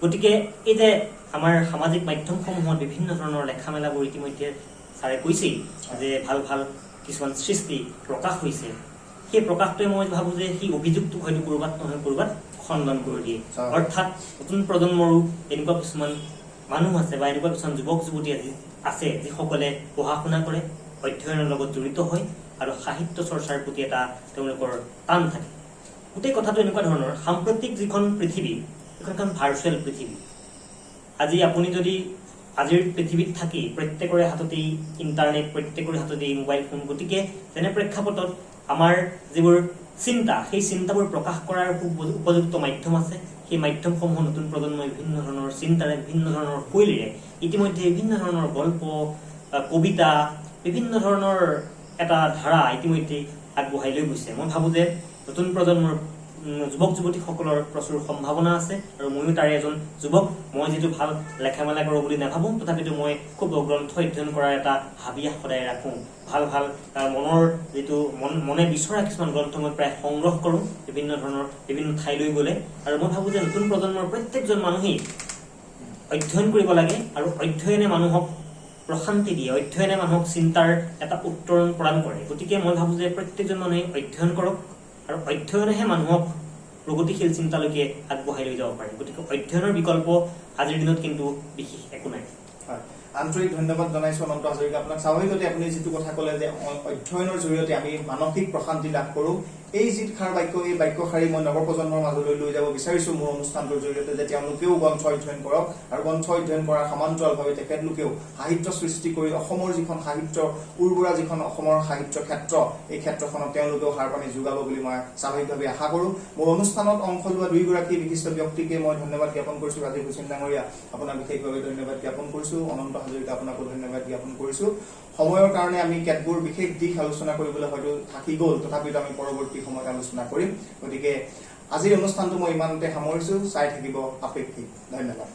গতিকে এই যে আমাৰ সামাজিক মাধ্যমসমূহত বিভিন্ন ধৰণৰ লেখা মেলাবোৰ ইতিমধ্যে ছাৰে কৈছেই যে ভাল ভাল কিছুমান সৃষ্টি প্ৰকাশ হৈছে, সেই প্ৰকাশটোৱে মই ভাবোঁ যে সেই অভিযোগটোক হয়তো ক'ৰবাত নহয় ক'ৰবাত খণ্ডন কৰি দিয়ে। অৰ্থাৎ নতুন প্ৰজন্মৰো এনেকুৱা কিছুমান মানুহ আছে বা এনেকুৱা কিছুমান যুৱক যুৱতী আছে যিসকলে পঢ়া শুনা কৰে, অধ্যয়নৰ লগত জড়িত হয় আৰু সাহিত্য চৰ্চাৰ প্ৰতি এটা তেওঁলোকৰ টান থাকে। গোটেই কথাটো এনেকুৱা ধৰণৰ, সাম্প্ৰতিক যিখন পৃথিৱী, এখন ভাৰ্চুৱেল পৃথিৱী। আজি আপুনি যদি আজিৰ পৃথিৱীত থাকি প্ৰত্যেকৰে হাততেই ইণ্টাৰনেট, প্ৰত্যেকৰে হাততেই মোবাইল ফোন, গতিকে তেনে প্ৰেক্ষাপটত আমাৰ যিবোৰ চিন্তা, সেই চিন্তাবোৰ প্ৰকাশ কৰাৰ উপযুক্ত মাধ্যম আছে। সেই মাধ্যমসমূহ নতুন প্ৰজন্মই বিভিন্ন ধৰণৰ চিন্তাৰে, বিভিন্ন ধৰণৰ শৈলীৰে ইতিমধ্যে বিভিন্ন ধৰণৰ গল্প, কবিতা, বিভিন্ন ধৰণৰ এটা ধাৰা ইতিমধ্যে আগবঢ়াই লৈ গৈছে। মই ভাবোঁ যে নতুন প্ৰজন্মৰ যুৱক যুৱতীসকলৰ প্ৰচুৰ সম্ভাৱনা আছে আৰু ময়ো তাৰে এজন যুৱক। মই যিটো ভাল লেখা মেলা কৰোঁ বুলি নাভাবোঁ, তথাপিতো মই খুব গ্ৰন্থ অধ্যয়ন কৰাৰ এটা হাবিয়াস সদায় ৰাখোঁ। ভাল মনৰ যিটো মনে বিচৰা কিছুমান গ্ৰন্থ মই প্ৰায় সংগ্ৰহ কৰোঁ বিভিন্ন ঠাইলৈ গ'লে। আৰু মই ভাবোঁ যে নতুন প্ৰজন্মৰ প্ৰত্যেকজন মানুহেই অধ্যয়ন কৰিব লাগে আৰু অধ্যয়নে মানুহক প্ৰশান্তি দিয়ে, অধ্যয়নে মানুহক চিন্তাৰ এটা উত্তৰণ প্ৰদান কৰে। গতিকে মই ভাবোঁ যে প্ৰত্যেকজন মানুহে অধ্যয়ন কৰক আৰু অধ্যয়নেহে মানুহক প্ৰগতিশীল চিন্তালৈকে আগবঢ়াই লৈ যাব পাৰে। গতিকে অধ্যয়নৰ বিকল্প আজিৰ দিনত কিন্তু বিশেষ একো নাই। হয়, আন্তৰিক ধন্যবাদ জনাইছো অনন্ত হাজৰিকা আপোনাক। স্বাভাৱিকতে আপুনি যিটো কথা ক'লে যে অধ্যয়নৰ জৰিয়তে আমি মানসিক প্ৰশান্তি লাভ কৰোঁ, এই যিষাৰ বাক্য, এই বাক্যশাৰী মই নৱপ্ৰজন্মৰ মাজলৈ লৈ যাব বিচাৰিছো মোৰ অনুষ্ঠানটোৰ জৰিয়তে, যে তেওঁলোকেও গ্ৰন্থ অধ্যয়ন কৰক আৰু গ্ৰন্থ অধ্যয়ন কৰাৰ সমান্তৰালভাৱে তেখেতলোকেও সাহিত্য সৃষ্টি কৰি অসমৰ যিখন সাহিত্য উৰ্বৰা, যিখন অসমৰ সাহিত্য ক্ষেত্ৰ, এই ক্ষেত্ৰখনত তেওঁলোকেও সাৰ পানী যোগাব বুলি মই স্বাভাৱিকভাৱে আশা কৰোঁ। মোৰ অনুষ্ঠানত অংশ লোৱা দুয়োগৰাকী বিশিষ্ট ব্যক্তিকে মই ধন্যবাদ জ্ঞাপন কৰিছোঁ। ৰাজীৱ হুছেইন ডাঙৰীয়া, আপোনাক বিশেষভাৱে ধন্যবাদ জ্ঞাপন কৰিছোঁ। অনন্ত হাজৰিকা, আপোনাকো ধন্যবাদ জ্ঞাপন কৰিছোঁ। সময়ৰ কাৰণে আমি কেতবোৰ বিশেষ দিশ আলোচনা কৰিবলৈ হয়তো থাকি গ'ল, তথাপিতো আমি পৰৱৰ্তী সময়ত আলোচনা কৰিম। গতিকে আজিৰ অনুষ্ঠানটো মই ইমানতে সামৰিছোঁ। চাই থাকিব আপেক্ষিক। ধন্যবাদ।